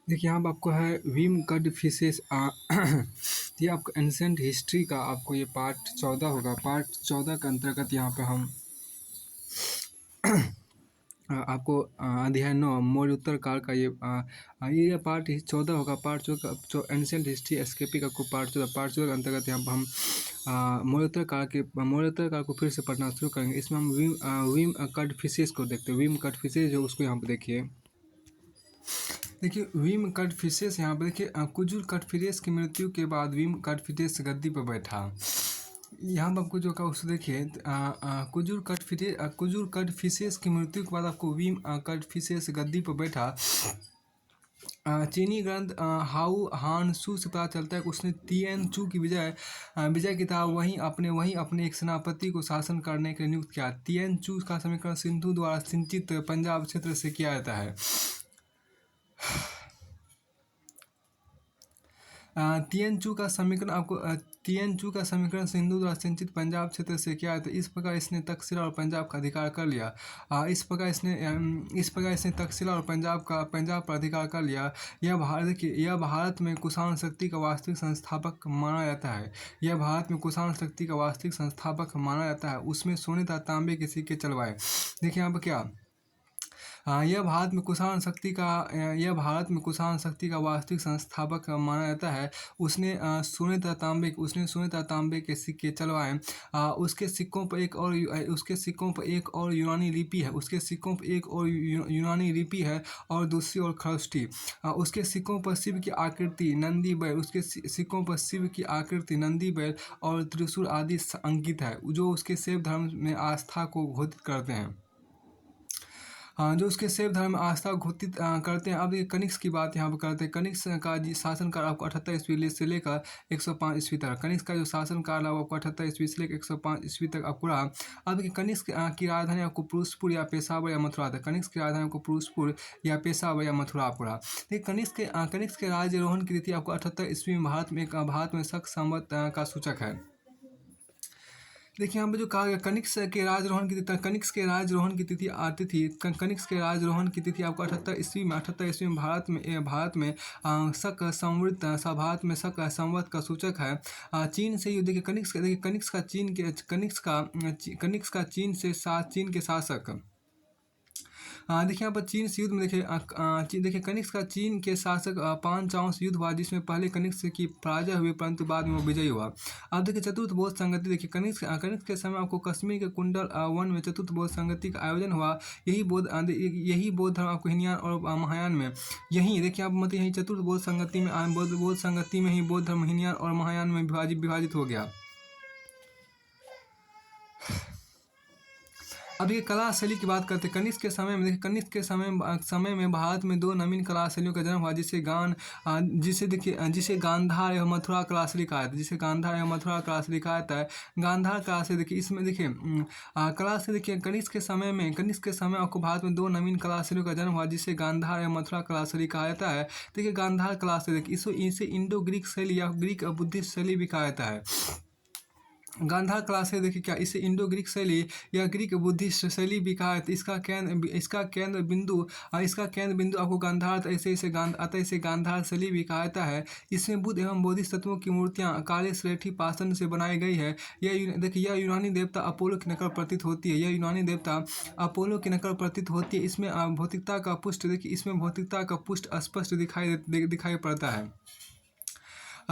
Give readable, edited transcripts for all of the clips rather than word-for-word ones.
देखिए यहाँ पे आपको है विम कड फिशेस ये आपको एंसेंट हिस्ट्री का आपको ये पार्ट 14 होगा। पार्ट 14 के अंतर्गत यहाँ पे हम आपको अध्याय 9 मौर्य उत्तर काल का ये पार्ट 14 होगा। पार्ट 14 जो एंशिएंट हिस्ट्री एस्केपिक आपको पार्ट 14 के अंतर्गत यहाँ पर हम मौर्य उत्तर काल को फिर से पढ़ना शुरू करेंगे। इसमें हम विम कट फिशेस को देखते हैं। विम कट फिशेस जो उसको यहाँ पर देखिए। देखिए विम कट फिशेस यहाँ पर देखिए कुजुर कट फिशेस की मृत्यु के बाद विम कट फिशेस गद्दी पर बैठा। यहाँ पर आपको जो कहा उसको देखिए कुजुर कट फिशेस की मृत्यु के बाद आपको विम कट फिशेस गद्दी पर बैठा। चीनी ग्रंथ हाउ हान सू से पता चलता है कि उसने तिएन चू की विजय की था वहीं अपने एक सेनापति को शासन करने के लिए नियुक्त किया। तिएन चू का समीकरण सिंधु द्वारा सिंचित पंजाब क्षेत्र से किया जाता है। तिएनचू का समीकरण सिंधु द्वारा सिंचित पंजाब क्षेत्र से किया तो इस प्रकार इसने तक्षशिला और पंजाब का अधिकार कर लिया। इस प्रकार इसने तक्षशिला और पंजाब पर अधिकार कर लिया। यह भारत में कुषाण शक्ति का वास्तविक संस्थापक माना जाता है। उसमें सोने तथा तांबे के सिक्के चलवाए। देखिए यहाँ पर क्या यह भारत में कुषाण शक्ति का वास्तविक संस्थापक माना जाता है। उसने सोने तथा तांबे के सिक्के चलवाए। उसके सिक्कों पर एक और यूनानी लिपि है और दूसरी ओर खरष्टी। उसके सिक्कों पर शिव की आकृति नंदी बैल और त्रिशूल आदि अंकित है जो उसके शैव धर्म में आस्था को घोषित करते हैं। करते हैं। अब ये कनिष्क की बात यहाँ पर करते हैं। कनिष्क का शासनकाल आपको 78 ईस्वी से लेकर 105 ईस्वी तक। कनिष्क का जो शासनकाल है वो आपको 78 ईस्वी से लेकर 105 ईस्वी तक आपको रहा। अब देखिए कनिष्क की राजधानी आपको पुरुषपुर या पेशावर या मथुरा था। कनिष्क की राजधानी आपको पुरुषपुर या पेशावर या मथुरा आपको रहा। देखिए कनिष्क के राज्यारोहण की तिथि आपको 78 ईस्वी में भारत में शक संवत का सूचक है। देखिए यहाँ पे जो कहा गया कनिष्क के राजरोहण की तिथि आपको 78 ईस्वी में भारत में शक संवत का सूचक है। चीन से युद्ध। देखिए कनिष्क का चीन के शासक। देखिए यहाँ पर चीन से युद्ध में देखिए कनिष्क का चीन के शासक पांचालों से युद्ध हुआ जिसमें पहले कनिष्क की पराजय हुई परंतु बाद में वो विजयी हुआ। अब देखिए चतुर्थ बौद्ध संगति। देखिए कनिष्क के समय आपको कश्मीर के कुंडल वन में चतुर्थ बौद्ध संगति का आयोजन हुआ। यही बौद्ध धर्म आपको हीनयान और महायान में देखिए आप मतलब यही चतुर्थ बौद्ध संगति में ही बौद्ध धर्म हीनयान और महायान में विभाजित हो गया। अब ये कला शैली की बात करते हैं। कनिष्क के समय में भारत में दो नवीन कला शैलियों का जन्म हुआ जिसे गांधार एवं मथुरा कला शैली कहा जाता है। गांधार कला शैली देखिए इसमें देखिए कला से देखिए कनिष्क के समय आपको भारत में दो नवीन कला शैलियों का जन्म हुआ जिसे गांधार एवं मथुरा कला शैली कहा जाता है। देखिए गांधार कला शैली देखिए इसे इंडो ग्रीक शैली या ग्रीक बुद्धिस्ट शैली भी कहा जाता है। गांधार कला से देखिए क्या इसे इंडो ग्रीक शैली या ग्रीक बुद्धिस्ट शैली भी कहा है। इसका केंद्र बिंदु आपको गांधार अतः इसे गांधार शैली भी कहा जाता है। इसमें बुद्ध एवं बोधिसत्वों की मूर्तियां काले स्लेटी पाषाण से बनाई गई है। यह यूनानी देवता अपोलो की नकल प्रतीत होती है। इसमें भौतिकता का पुष्ट स्पष्ट दिखाई पड़ता है।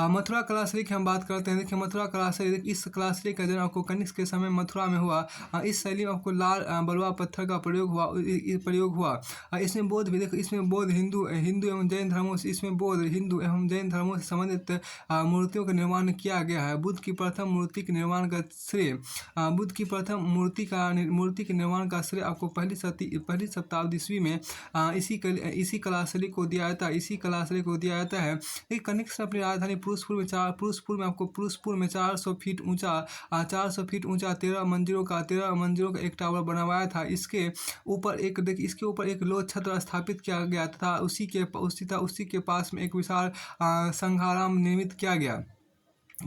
मथुरा कला शैली की हम बात करते हैं। देखिए मथुरा कला शैली इस कला शैली का जन्म आपको कनिष्क के समय मथुरा में हुआ। इस शैली में आपको लाल बलुआ पत्थर का प्रयोग हुआ। इसमें बौद्ध हिंदू एवं जैन धर्मों से संबंधित मूर्तियों का निर्माण किया गया है। बुद्ध की प्रथम मूर्ति के निर्माण का श्रेय आपको पहली शताब्दी ईस्वी में इसी कला शैली को दिया जाता है। कनिष्क अपनी राजधानी पुरुषपुर में 400 फीट ऊंचा 13 मंजिलों का एक टावर बनवाया था। इसके ऊपर एक लोह छत्र स्थापित किया गया तथा उसी के पास में एक विशाल संघाराम निर्मित किया गया।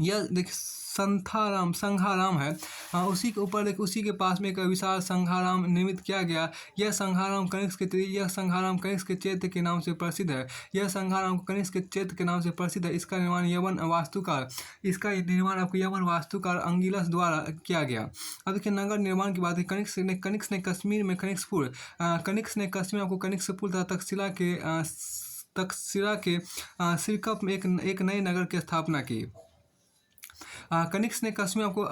यह देख संघाराम है। उसी के ऊपर देख उसी के पास में एक विशाल संघाराम निर्मित किया गया। यह संघाराम कनिष्क के चैत्य के नाम से प्रसिद्ध है। यह संघाराम कनिष्क के चैत्य के नाम से प्रसिद्ध है। इसका निर्माण यवन वास्तुकार अंगिलस द्वारा किया गया। अब देखिए नगर निर्माण की बात है। कनिष्क ने कश्मीर में कनिष्क ने कश्मीर आपको कनिष्कपुर तथा तक्षशिला के सिरकप में एक नए नगर की स्थापना की। कनिष्क ने कश्मीर आपको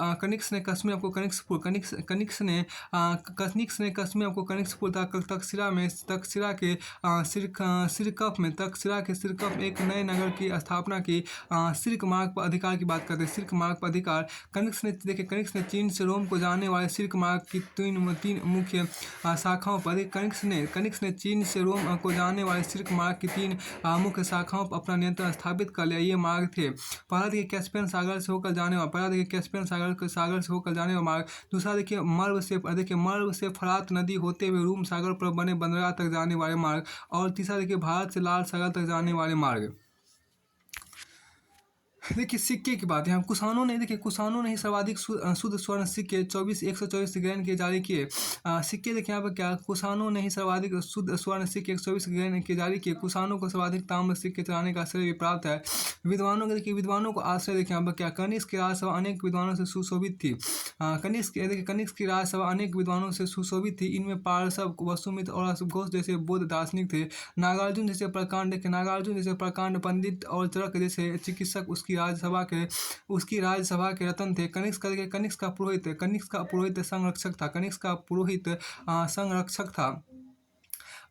कनिष्कपुर तक्षशिला के सिरकप में एक नए नगर की स्थापना की। सिल्क मार्ग पर अधिकार की बात करते हैं। सिल्क मार्ग पर अधिकार कनिष्क ने चीन से रोम को जाने वाले सिल्क मार्ग की तीन मुख्य शाखाओं पर कनिष्क ने चीन से रोम को जाने वाले सिल्क मार्ग की तीन मुख्य शाखाओं पर अपना नियंत्रण स्थापित कर लिया। ये मार्ग थे पहला देखिए कैस्पियन सागर से होकर जाने वाला मार्ग। दूसरा देखिए मर्व से फरात नदी होते हुए रूम सागर पर बने बंदरगाह तक जाने वाले मार्ग। और तीसरा देखिए भारत से लाल सागर तक जाने वाले मार्ग। देखिए सिक्के की बात है। कुषाणों ने ही सर्वाधिक शुद्ध स्वर्ण सिक्के 124 ग्रैन के जारी किए। सिक्के देखिए यहाँ पर क्या कुषाणों ने ही सर्वाधिक शुद्ध स्वर्ण सिक्के 124 ग्रैन के जारी किए। कुषाणों को सर्वाधिक ताम्र सिक्के चलाने का श्रेय भी प्राप्त है। विद्वानों को आश्रय देखिए यहाँ पर क्या कनिष्क की राजसभा अनेक विद्वानों से सुशोभित थी। कनिष्क की राजसभा अनेक विद्वानों से सुशोभित थी। इनमें पार्श्व वसुमित्र और घोष जैसे बौद्ध दार्शनिक थे। नागार्जुन जैसे प्रकांड पंडित और चरक जैसे चिकित्सक उसकी राजसभा के रत्न थे। कनिष्क का पुरोहित संरक्षक था।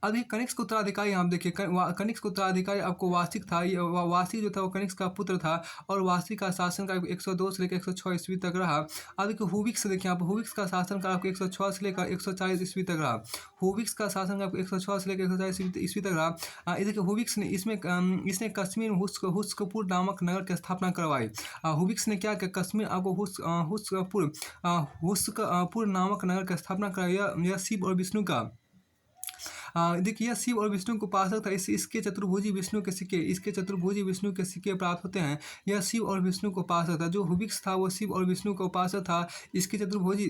अभी कनिष्क का उत्तराधिकारी आप देखिए कनिष्क का उत्तराधिकारी आपको वासिक था। वासिक जो था वो कनिष्क का पुत्र था और वासिक का शासनकाल 102 से लेकर 106 ईस्वी तक रहा। अब देखिए हुविक्स देखिए आप हुविक्स का शासनकाल आपको 106 से लेकर 140 ईस्वी तक रहा। हुविक्स का शासनकाल आपको 106 से लेकर 140 ईस्वी तक रहा। ये देखिए हुविक्स ने इसने कश्मीर में हुस्कपुर नामक नगर की स्थापना करवाई। हुविक्स ने क्या किया कश्मीर आपको हुस्कपुर नामक नगर की स्थापना कराई। यह शिव और विष्णु का देखिए यह शिव और विष्णु को उपासक था। इसके चतुर्भुजी विष्णु के सिक्के प्राप्त होते हैं। यह शिव और विष्णु को उपासक था। जो हुविक्स था वो शिव और विष्णु को उपासक था। इसके चतुर्भुजी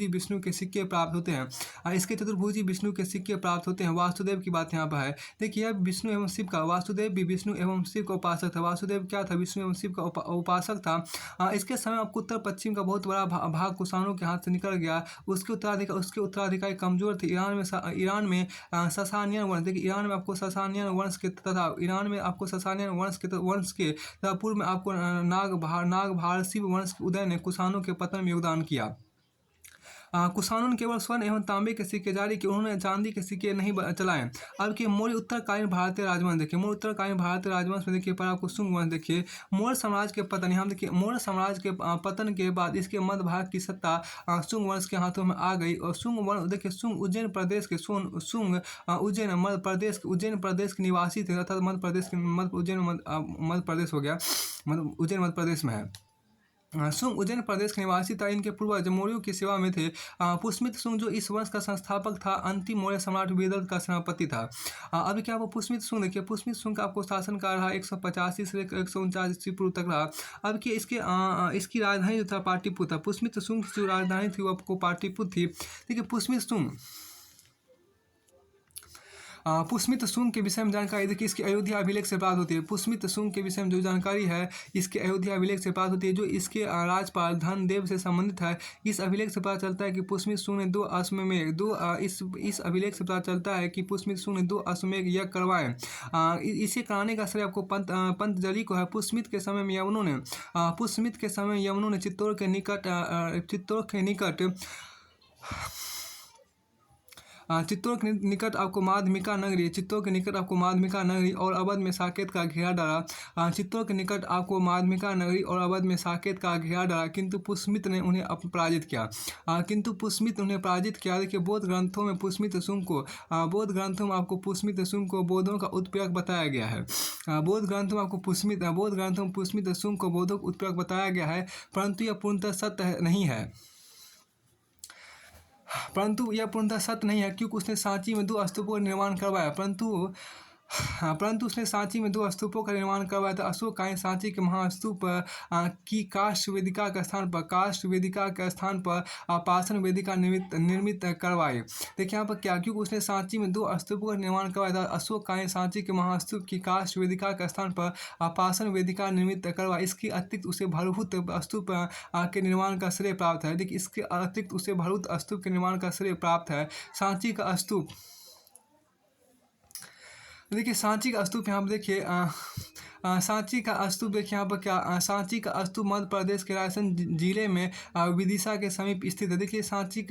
विष्णु के सिक्के प्राप्त होते हैं। वासुदेव की बात यहाँ पर है। देखिए यह विष्णु एवं शिव का वासुदेव भी विष्णु एवं शिव का उपासक था। वासुदेव क्या था विष्णु एवं शिव का उपासक था। इसके समय आपको उत्तर पश्चिम का बहुत बड़ा भाग कुषाणों के हाथ से निकल गया। उसके उत्तराधिकारी कमजोर थे। ईरान में ससानियन वंश देखिए ईरान में आपको ससानियन वंश के तथा पूर्व में आपको नागभारसी वंश के उदय ने कुषाणों के पतन में योगदान किया। कुषाणों ने केवल स्वर्ण एवं तांबे के सिक्के जारी किए। उन्होंने चांदी के सिक्के नहीं चलाए। अब कि मौर्य उत्तरकालीन भारतीय राजवंश देखिए में देखिए पर आपको शुंग वंश देखिए मौर्य साम्राज्य के पतन यहाँ देखिए मौर्य साम्राज्य के पतन के बाद इसके मध्य भाग की सत्ता शुंग वंश के हाथों में आ गई। और शुंग वंश देखिए शुंग उज्जैन प्रदेश के उज्जैन प्रदेश के निवासी थे। अर्थात मध्य प्रदेश हो गया उज्जैन मध्य प्रदेश में है। शुंग उज्जैन प्रदेश के निवासी था। इनके पूर्वज मौर्यों की सेवा में थे। पुष्मित शुंग जो इस वंश का संस्थापक था अंतिम मौर्य सम्राट वीररथ का सेनापति था। अभी क्या आपको पुष्मित शुंग देखिए पुष्मित शुंग का आपको शासनकाल रहा 185 से लेकर 149 ईस्वी पूर्व तक रहा। अब कि इसकी राजधानी जो था पाटलिपुत्र था। पुष्मित शुंग की जो राजधानी थी वो आपको पाटलिपुत्र थी। देखिए पुष्मित शुंग के विषय में जानकारी देखिए इसकी अयोध्या अभिलेख से प्राप्त होती है। पुष्मित शुंग के विषय में जो जानकारी है इसके अयोध्या अभिलेख से प्राप्त होती है जो इसके राजपाल धनदेव से संबंधित है। इस अभिलेख से पता चलता है कि पुष्मित शुंग ने इस अभिलेख से पता चलता है कि पुष्मित शुंग ने 2 अश्वमेध यज्ञ करवाए। इसे कराने का श्रेय आपको पंतजलि को है। पुष्मित के समय में यवनों ने चित्तौड़ के निकट आपको माध्यमिका नगरी और अवध में साकेत का घेरा डाला। चित्तौड़ के निकट आपको माध्यमिका नगरी और अवध में साकेत का घेरा डाला किंतु पुष्मित ने उन्हें पराजित किया। देखिए बौद्ध ग्रंथों में पुष्मित शुंग को बौद्धों का उत्प्रेरक बताया गया है। बौद्ध ग्रंथों में पुष्मित शुंग को बौद्धों का उत्प्रेरक बताया गया है। परंतु यह पूर्णतः सत्य नहीं है क्योंकि उसने सांची में 2 स्तूपों का निर्माण करवाया। परंतु हाँ, परंतु उसने सांची में 2 स्तूपों का निर्माण करवाया था। अशोक सांची के महास्तूप की काष्ठ वेदिका के स्थान पर पाषाण वेदिका निर्मित निर्मित करवाए। देखिए यहाँ पर क्या, क्योंकि उसने सांची में 2 स्तूपों का निर्माण करवाया था। अशोक सांची के महास्तूप की काष्ठ वेदिका के स्थान पर पाषाण वेदिका निर्मित करवाई। इसके अतिरिक्त उसे भरभूत स्तूप के निर्माण का श्रेय प्राप्त है। देखिए इसके अतिरिक्त उसे भरभूत स्तूप के निर्माण का श्रेय प्राप्त है। सांची का स्तूप, देखिए सांची का स्तूप यहाँ पर देखिए सांची का स्तूप देखिए यहाँ पर क्या, सांची का स्तूप मध्य प्रदेश के रायसेन जिले में विदिशा के समीप स्थित है। देखिए सांची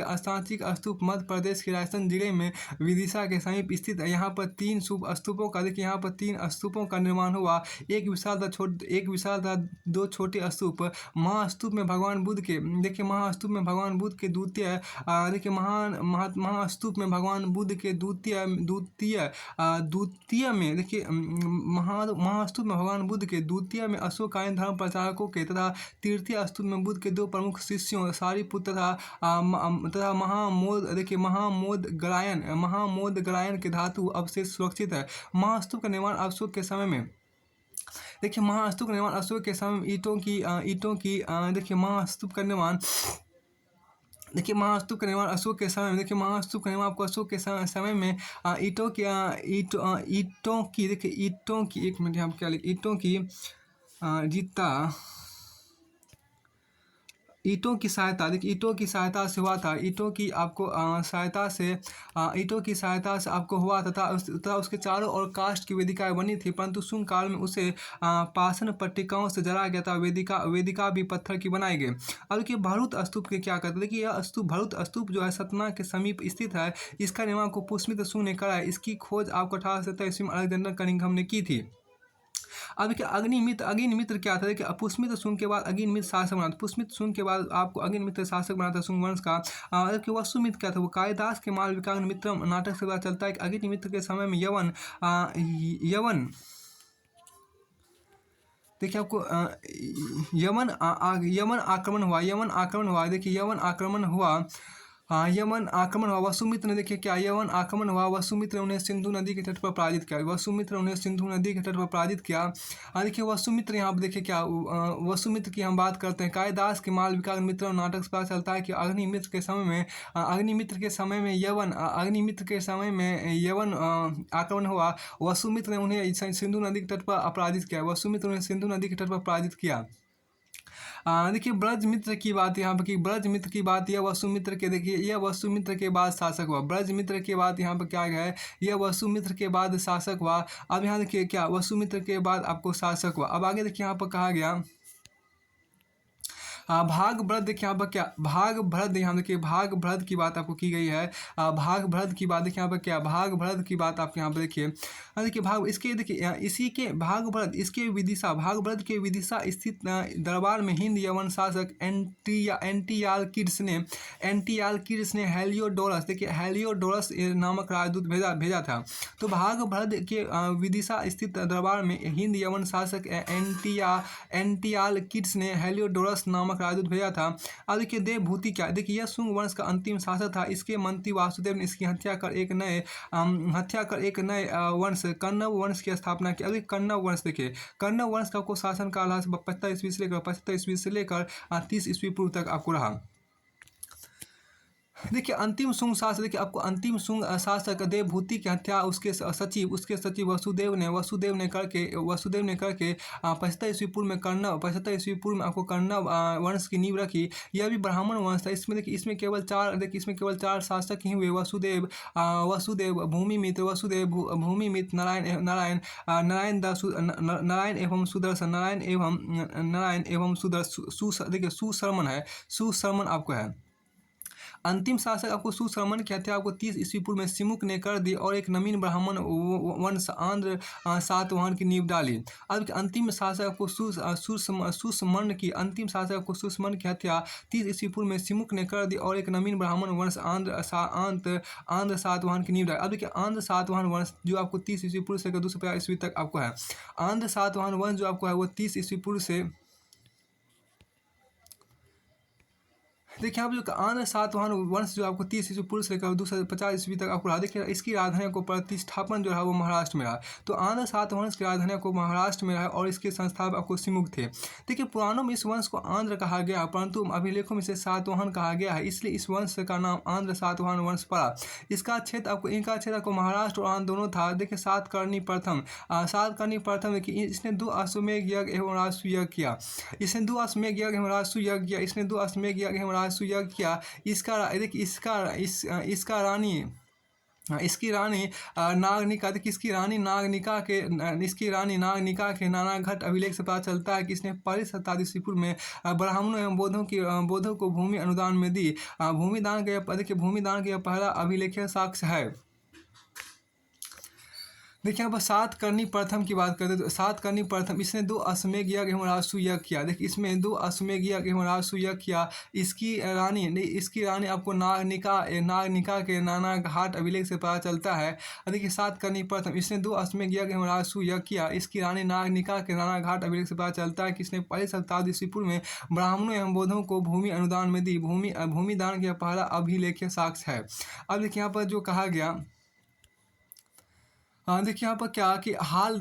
का स्तूप मध्य प्रदेश के रायसेन जिले में विदिशा के समीप स्थित है। यहाँ पर 3 शुभ स्तूपों का, देखिए यहाँ पर 3 स्तूपों का निर्माण हुआ। एक विशाल तथा 2 छोटे स्तूप। महास्तूप में भगवान बुद्ध के, देखिए महास्तूप में भगवान बुद्ध के द्वितीय, देखिए महास्तूप में भगवान बुद्ध के द्वितीय में, देखिए महास्तूप में भगवान बुद्ध के द्वितीय में अशोकायन धर्म प्रचारकों के तथा तृतीय स्तूप में बुद्ध के 2 प्रमुख शिष्यों सारिपुत्र तथा महामोदगलायन के धातु अवशेष सुरक्षित है। महास्तूप का निर्माण अशोक के समय में, देखिए महास्तूप का निर्माण अशोक के समय में ईंटों की देखिए महास्तूप का निर्माण, देखिए महास्तूप का निर्माण अशोक के समय में, देखिए महास्तूप का निर्माण आपको अशोक के समय में ईंटों की देखिए ईंटों की, एक मिनट यहाँ क्या लिखे, ईंटों की सहायता, देखिए ईंटों की सहायता से हुआ था। ईंटों की सहायता से आपको हुआ तथा उसके चारों ओर काष्ठ की वेदिकाएं बनी थी, परंतु शुंग काल में उसे पाषाण पट्टिकाओं से जलाया गया था। वेदिका भी पत्थर की बनाई गई। अब देखिए भरूत स्तूप के क्या करते, देखिए यह भरूत स्तूप जो है सतना के समीप स्थित है। इसका निर्माण को पुष्मित शुंग ने कराया। इसकी खोज आपको 1870 ईस्वी में अलेक्जेंडर कनिंघम ने की थी। अब क्या अग्निमित्र क्या था, देखिए पुष्मित शुंग के बाद अग्निमित्र शासक बना था। पुष्मित शुंग के बाद आपको अग्निमित्र शासक बना था शुंग वंश का। देखिए वसुमित्र क्या था, वो कालिदास के मालविका मित्र नाटक से पता चलता है कि अग्निमित्र के समय में यवन देखिए आपको यमन आक्रमण हुआ। देखिए यमन आक्रमण हुआ। वसुमित्र ने, देखिए क्या यवन आक्रमण हुआ, वसुमित्र ने उन्हें सिंधु नदी के तट पर पराजित किया। देखिए वसुमित्र यहाँ पर देखिए क्या, वसुमित्र की हम बात करते हैं। कालिदास के माल विकास मित्र नाटक से पता चलता है कि अग्निमित्र के समय में यवन आक्रमण हुआ। वसुमित्र ने उन्हें सिंधु नदी के तट पर पराजित किया। देखिए ब्रजमित्र की बात यहाँ पर की, ब्रजमित्र की बात, यह वसुमित्र के, देखिए यह वसुमित्र के बाद शासक हुआ। ब्रजमित्र के बाद यहाँ पर क्या है, यह वसुमित्र के बाद शासक हुआ। अब यहाँ देखिए क्या, वसुमित्र के बाद आपको शासक हुआ। अब आगे देखिए यहाँ पर कहा गया भागभरत, देखिए यहाँ पर क्या, भागभरत, यहाँ देखिए भागभरत की बात आपको की गई है। भागभरत की बात देखिए यहाँ पर क्या, भागभरत की बात आपको यहाँ पर देखिए, देखिए भागभरत के विदिशा स्थित दरबार में हिंद यवन शासक एंटियालकिड्स ने हेलियोडोरस, देखिए हेलियोडोरस नामक राजदूत भेजा था। तो भागभरत के विदिशा स्थित दरबार में हिंद यवन शासक एंटियालकिड्स ने हेलियोडोरस नामक राजदूत भेजा था। अब देखिए देवभूति क्या, देखिए यह शुंग वंश का अंतिम शासक था। इसके मंत्री वासुदेव ने इसकी हत्या कर एक नए वंश कण्व वंश की स्थापना की। अभी कण्व वंश, देखिए कण्व वंश का आपको शासन काल 75 ईस्वी से लेकर 30 ईस्वी पूर्व तक आपको रहा। देखिए अंतिम शुंग शासक, देखिए आपको अंतिम शुंग शासक देवभूति की हत्या उसके सचिव वसुदेव ने करके 75 ईस्वी पूर्व में आपको कण्व वंश की नींव रखी। यह भी ब्राह्मण वंश था। इसमें देखिए इसमें केवल 4 शासक ही हुए, वसुदेव, भूमिमित्र, नारायण एवं सुदर्शन, देखिए सुशर्मन है, सुशर्मन आपको है। अंतिम शासक आपको सुशर्मन की हत्या आपको 30 ईस्वी पूर्व में सिमुक ने कर दी और एक नवीन ब्राह्मण वंश आंध्र सातवाहन की नींव डाली। अब अंतिम शासक आपको सुशमन की हत्या 30 ईस्वी पूर्व में सिमुक ने कर दी और एक नवीन ब्राह्मण वंश आंध्र सातवाहन की नींव डाली। अब देखिए आंध्र सातवाहन वंश जो आपको 30 ईस्वी पूर्व से 250 ईस्वी तक आपको है। आंध्र सातवाहन वंश जो आपको है वो 30 ईस्वी पूर्व से, देखिए यहाँ पे जो आंध्र सातवाहन वंश जो आपको 30 ईस्वी पूर्व से लेकर 250 ईस्वी तक आपको रहा। देखिए इसकी राजधानी को प्रतिष्ठापन जो रहा वो महाराष्ट्र में रहा। तो आंध्र सातवाहन वंश की राजधानी को महाराष्ट्र में रहा और इसके संस्थापक आपको सिमुग थे। देखिए पुराणों में इस वंश को आंध्र कहा गया, परंतु अभिलेखों में इसे सातवाहन कहा गया है, इसलिए इस वंश का नाम आंध्र सातवाहन वंश पड़ा। इनका क्षेत्र आपको महाराष्ट्र और आंध्र दोनों था। देखिए सातकर्णी प्रथम देखिए इसने 2 अश्वमेध यज्ञ एवं राजसूय यज्ञ किया। इसने 2 अश्वमेध यज्ञ एवं राजसूय यज्ञ किया। इसने 2 अश्वमेध यज्ञ एवं राजसूय यज्ञ किया। इसकी रानी नागनिका, देखिए इसकी रानी नागनिका के नानाघट अभिलेख से पता चलता है कि इसने पहली शताब्दी ईस्वी पूर्व में ब्राह्मणों एवं बौद्धों को भूमि अनुदान में दी। भूमिदान का यह पहला अभिलेखीय साक्ष्य है। देखिए यहाँ पर सातकर्णी प्रथम की बात करते हैं तो सातकर्णी प्रथम इसने 2 अश्वमेध यज्ञ एवं राजसूय यज्ञ किया। देखिए इसमें 2 अश्वमेध यज्ञ एवं राजसूय यज्ञ किया। इसकी रानी आपको नागनिका के नानाघाट अभिलेख से पता चलता है। देखिए सातकर्णी प्रथम इसने 2 अश्वमेध यज्ञ एवं राजसूय यज्ञ किया। इसकी रानी नागनिका के नानाघाट अभिलेख से पता चलता है कि इसने पहली शताब्दी ईस्वी पूर्व में ब्राह्मणों एवं बौद्धों को भूमि अनुदान में दी। भूमिदान का पहला अभिलेखीय साक्ष्य है। अब देखिए यहाँ पर जो कहा गया, देखिए यहाँ पर क्या कि हाल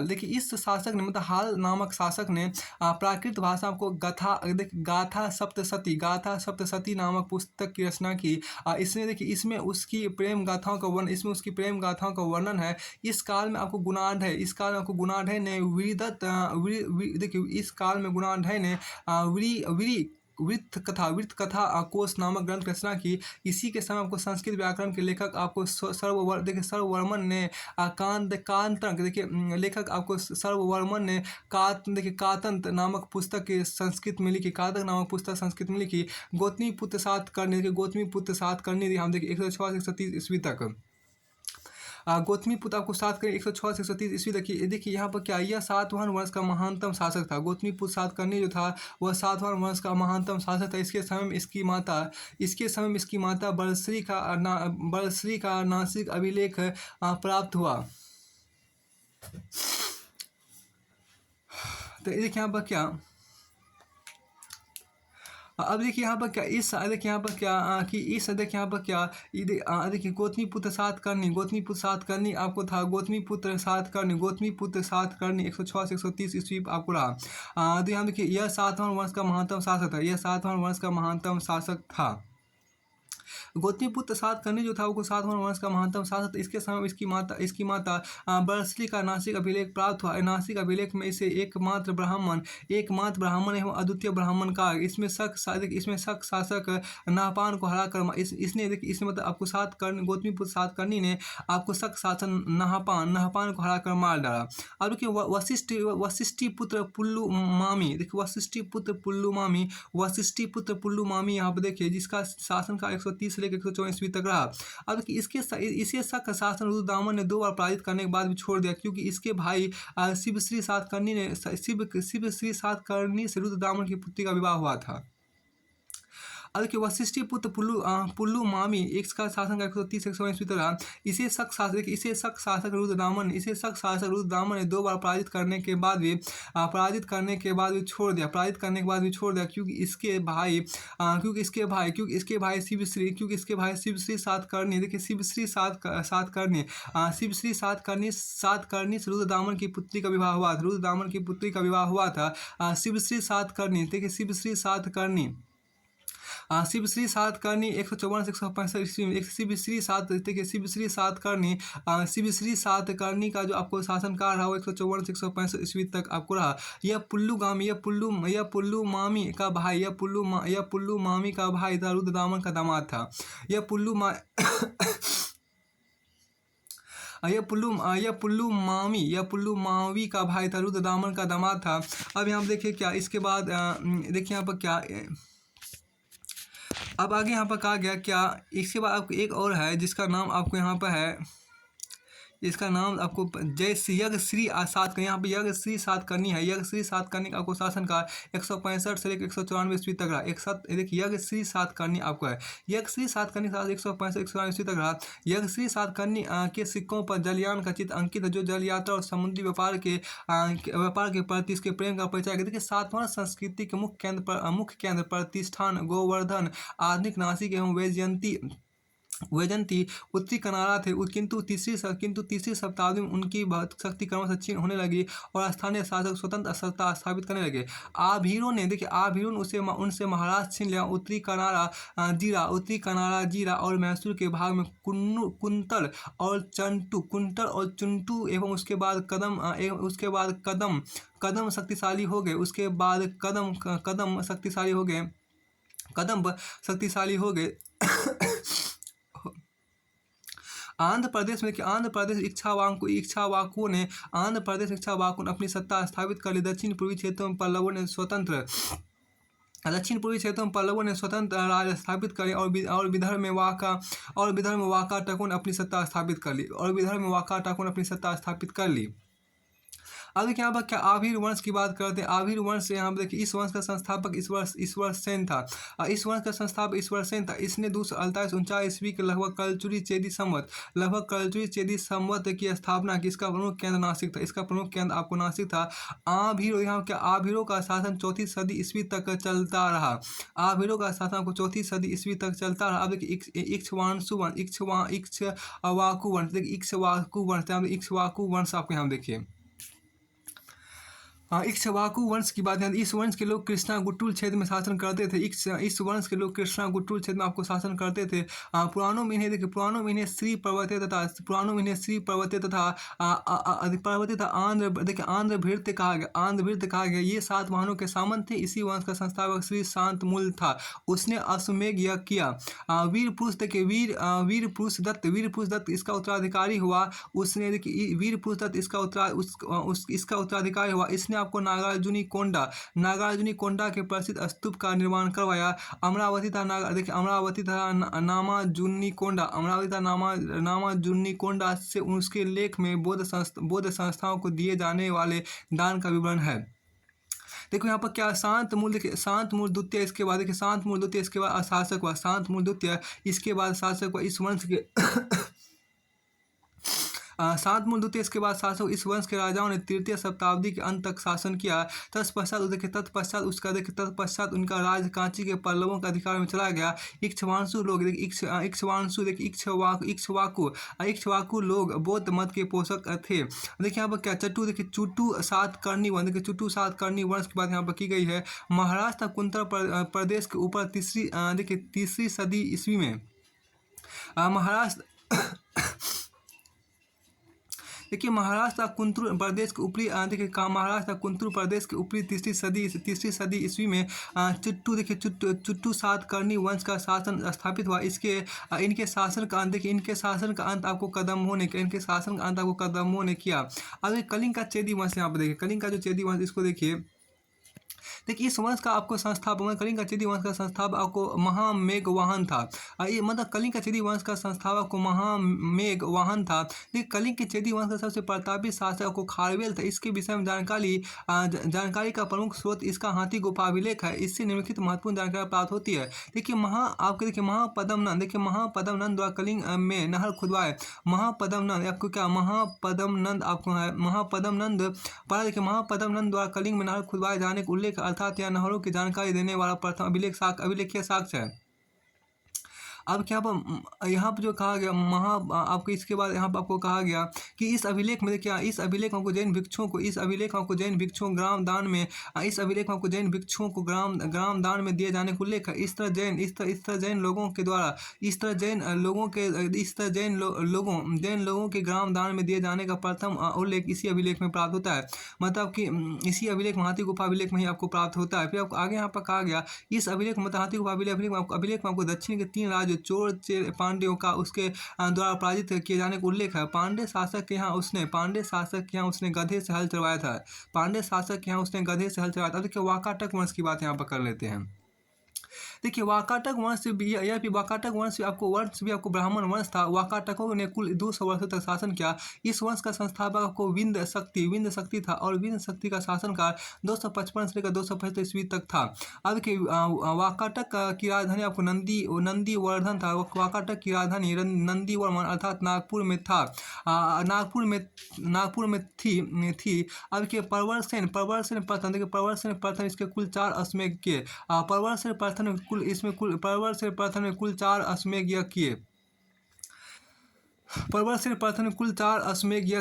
देखिए इस शासक ने मतलब हाल नामक शासक ने प्राकृत भाषा को गाथा सप्तशती नामक पुस्तक की रचना की। इसमें देखिए इसमें उसकी प्रेम गाथाओं का वर्णन है। इस काल में आपको गुणाढ़ ने वृत्त कथा कोश नामक ग्रंथ की रचना की। इसी के समय आपको संस्कृत व्याकरण के लेखक आपको सर्ववर्मन ने कातंत नामक पुस्तक की संस्कृत में लिखी। गौतमीपुत्र सातकर्णी हम देखिए 106 से 130 ईस्वी तक। गौतमीपुत्र आपको 106 से 130 ईस्वी तक। देखिए यहाँ पर क्या, यह सातवाहन वंश का महानतम शासक था। गौतमीपुत्र सातकर्णी जो था वह सातवाहन वंश का महानतम शासक था। इसके समय में इसकी माता बलश्री का नासिक अभिलेख प्राप्त हुआ। तो देखिए यहाँ पर क्या, अब देखिए यहाँ पर क्या देखिए गौतमीपुत्र सातकर्णी आपको था। गौतमीपुत्र सातकर्णी 106 से 130 ईस्वी आपको रहा। तो यहाँ देखिए यह सातवाहन वंश का महानतम शासक था। गौतमीपुत्र सातकर्णी जो था वो सातवाहन वंश का महानतम शासक। इसके समय इसकी माता बलश्री का नासिक अभिलेख प्राप्त हुआ। नासिक अभिलेख में इसे एकमात्र ब्राह्मण एवं अद्वितीय ब्राह्मण का। इसमें शक शासक नाहपान को हराकर इसने मतलब आपको गौतमीपुत्र सातकर्णी ने आपको शक शासक नाहपान को हराकर मार डाला। अब देखिए वशिष्ठिपुत्र पुल्लुमामी यहाँ पर देखिए जिसका शासनकाल 130 से लेकर 124 ईस्वी तक रहा। अब इसे शक शासन रुद्रदामन ने 2 बार पराजित करने के बाद भी छोड़ दिया, क्योंकि इसके भाई शिवश्री सातकर्णी से रुद्रदामन की पुत्री का विवाह हुआ था। अब देखिए वशिष्ठिपुत्र पुल्लुमामी इसका शासन 130 से 124 ईस्वी तक रहा। इसे शक शासक रुद्रदामन ने 2 बार पराजित करने के बाद भी छोड़ दिया। क्योंकि इसके भाई शिवश्री सातकर्णी देखिए शिवश्री सातकर्णी से रुद्रदामन की पुत्री का विवाह हुआ था। शिवश्री सातकर्णी देखिए शिवश्री सातकर्णी 154 से 165 ईस्वी में शिवश्री सातकर्णी का जो आपको शासनकाल रहा वो 154 से 165 ईस्वी तक आपको रहा। यह पुल्लुमामी का भाई था, रुद्रदामन का दामाद था। यह पुल्लुमावी का भाई था, रुद्रदामन का दामाद था। अब यहाँ देखिए क्या, इसके बाद देखिए यहाँ पर क्या, अब आगे यहाँ पर कहा गया क्या, इसके बाद आपको एक और है जिसका नाम आपको यहाँ पर है इसका नाम आपको जय यज्ञ श्री सातकर्णी, यहाँ पे यज्ञ श्री सातकर्णी है। यज्ञ श्री सातकर्णी का आपको शासनकाल 165 से लेकर 194 ईस्वी तक रहा। एक साथ देखिए यज्ञ श्री सातकर्णी आपको है। यज्ञ श्री सातकर्णी 165 से 194 ईस्वी तक रहा। यज्ञ श्री सातकर्णी के सिक्कों पर जलयान का चित्र अंकित है, जो जल यात्रा और समुद्री व्यापार के प्रति इसके प्रेम का परिचय है। देखिए सातवाहन संस्कृति के मुख्य केंद्र प्रतिष्ठान गोवर्धन, आधुनिक नासिक एवं वैजयंती उत्तरी कनारा थे, किंतु तीसरी शताब्दी में उनकी शक्ति क्रमशः क्षीण होने लगी और स्थानीय शासक स्वतंत्र सत्ता स्थापित करने लगे। आभीरों ने उनसे महाराष्ट्र छीन लिया। उत्तरी कनारा जीरा और मैसूर के भाग में कुंतल और चुंटू एवं उसके बाद कदम शक्तिशाली हो गए। कदम शक्तिशाली हो गए। आंध्र प्रदेश इक्ष्वाकुओं ने अपनी सत्ता स्थापित कर ली। दक्षिण पूर्वी क्षेत्रों में पल्लवों ने स्वतंत्र राज्य स्थापित करे और विदर्भ में वाकाटकों ने अपनी सत्ता स्थापित कर ली। अब देखिए यहाँ पर क्या आभीर वंश की बात करते हैं। आभीर वंश यहाँ पर देखिए इस वंश का संस्थापक ईश्वर सेन था। इस वंश का संस्थापक ईश्वर सेन था। इसने 248-49 ईस्वी के लगभग कलचुरी चेदी संवत की स्थापना की। इसका प्रमुख केंद्र नासिक था। आभीरों का शासन 4वीं सदी ईस्वी तक चलता रहा। अब देखिए इक्ष्वाकु वंश आपको यहाँ देखिए इक्ष्वाकु वंश की बात है। इस वंश के लोग कृष्णा गुट्टुल क्षेत्र में शासन करते थे। इस वंश के लोग कृष्णा गुट्टुल क्षेत्र में आपको शासन करते थे। पुराणों में इन्हें श्री पर्वतीय तथा आंध्र भृत्य कहा गया। ये सातवाहनों के सामंत थे। इसी वंश का संस्थापक श्री शांतमूल था। उसने अश्वमेध यज्ञ किया। वीर पुरुष दत्त इसका उत्तराधिकारी हुआ। इसका उत्तराधिकारी हुआ। इसने आपको नागार्जुनी कोंडा के प्रसिद्ध स्तूप का निर्माण करवाया। अमरावती था नामाजुनी कोंडा से उसके लेख में बौद्ध संस्थाओं को दिए जाने वाले दान का विवरण है। देखो यहाँ पर क्या शांतमूल द्वितीय इसके बाद शासक हुआ। इस वंश के इस वंश के राजाओं ने 3वीं शताब्दी के अंत तक शासन किया। तत्पश्चात उनका राज कांची के पल्लवों के अधिकार में चला गया। इक्ष्वाकु लोग बौद्ध मत के पोषक थे। देखिए यहाँ पर क्या चुट्टू सातकर्णी वंश की बात यहाँ पर की गई है। महाराष्ट्र कुंतल प्रदेश के ऊपर तीसरी सदी ईस्वी में महाराष्ट्र कुंतुर प्रदेश के ऊपरी तीसरी सदी ईस्वी में चुट्टू सातकर्णी वंश का शासन स्थापित हुआ। इनके शासन का अंत आपको कदम होने किया। अब कलिंग का चेदी वंश यहाँ पर देखिए। कलिंग का जो चेदी वंश इसको देखिए इस वंश का आपको संस्थापक कलिंग का चेदी वंश का संस्थापक आपको महामेघवाहन था। ये मतलब कलिंग का चेदी वंश का संस्थापक को महामेघवाहन था। लेकिन कलिंग के चेदी वंश का सबसे प्रतापी शासक को खारवेल था। इसके विषय में जानकारी का प्रमुख स्रोत इसका हाथी गुफा अभिलेख है। इससे निम्नलिखित महत्वपूर्ण जानकारी प्राप्त होती है। देखिए महापद्मनंद द्वारा कलिंग में नहर खुदवाए। महापद्मनंद द्वारा कलिंग में नहर खुदवाए जाने का उल्लेख अर्थात यह नहरों की जानकारी देने वाला प्रथम अभिलेखीय साक्ष्य है। अब क्या यहाँ पर जो कहा गया आपको इसके बाद यहाँ पर आपको कहा गया कि इस अभिलेख में क्या इस अभिलेख को जैन भिक्षुओं ग्राम दान में दिए जाने को उल्लेख है। इस तरह जैन लोगों के ग्राम दान में दिए जाने का प्रथम उल्लेख इसी अभिलेख में प्राप्त होता है। मतलब कि इसी अभिलेख में हाथी गुफा अभिलेख में ही आपको प्राप्त होता है। फिर आपको आगे यहाँ पर कहा गया इस अभिलेख में हाथी गुफा अभिलेख में आपको दक्षिण के 3 राज्य चोर पांड्यों का उसके द्वारा पराजित किए जाने का उल्लेख है। पांड्य शासक के यहाँ उसने गधे से हल चलवाया था। अब देखिए वाकाटक वंश की बात यहाँ पर कर लेते हैं। देखिए वाकाटक वंश भी, यह भी वाकाटक वंश भी आपको ब्राह्मण वंश था। वाकाटकों ने कुल 200 वर्षों तक शासन किया। इस वंश का संस्थापक आपको विंध्य शक्ति था और विंध्य शक्ति का शासनकाल 255 से लेकर 275 ईस्वी तक था। अब की वाकाटक की राजधानी आपको नंदीवर्धन था। वाकाटक की राजधानी नंदीवर्धन अर्थात नागपुर में था। नागपुर में थी। अब के प्रवरसेन प्रथम, देखिए प्रवरसेन प्रथम इसके कुल 4 अश्वमेध किए। प्रवरसेन प्रथम ने कुल 4 अश्वमेध यज्ञ किए। प्रवरसेन प्रथम ने कुल 4 अश्वमेध यज्ञ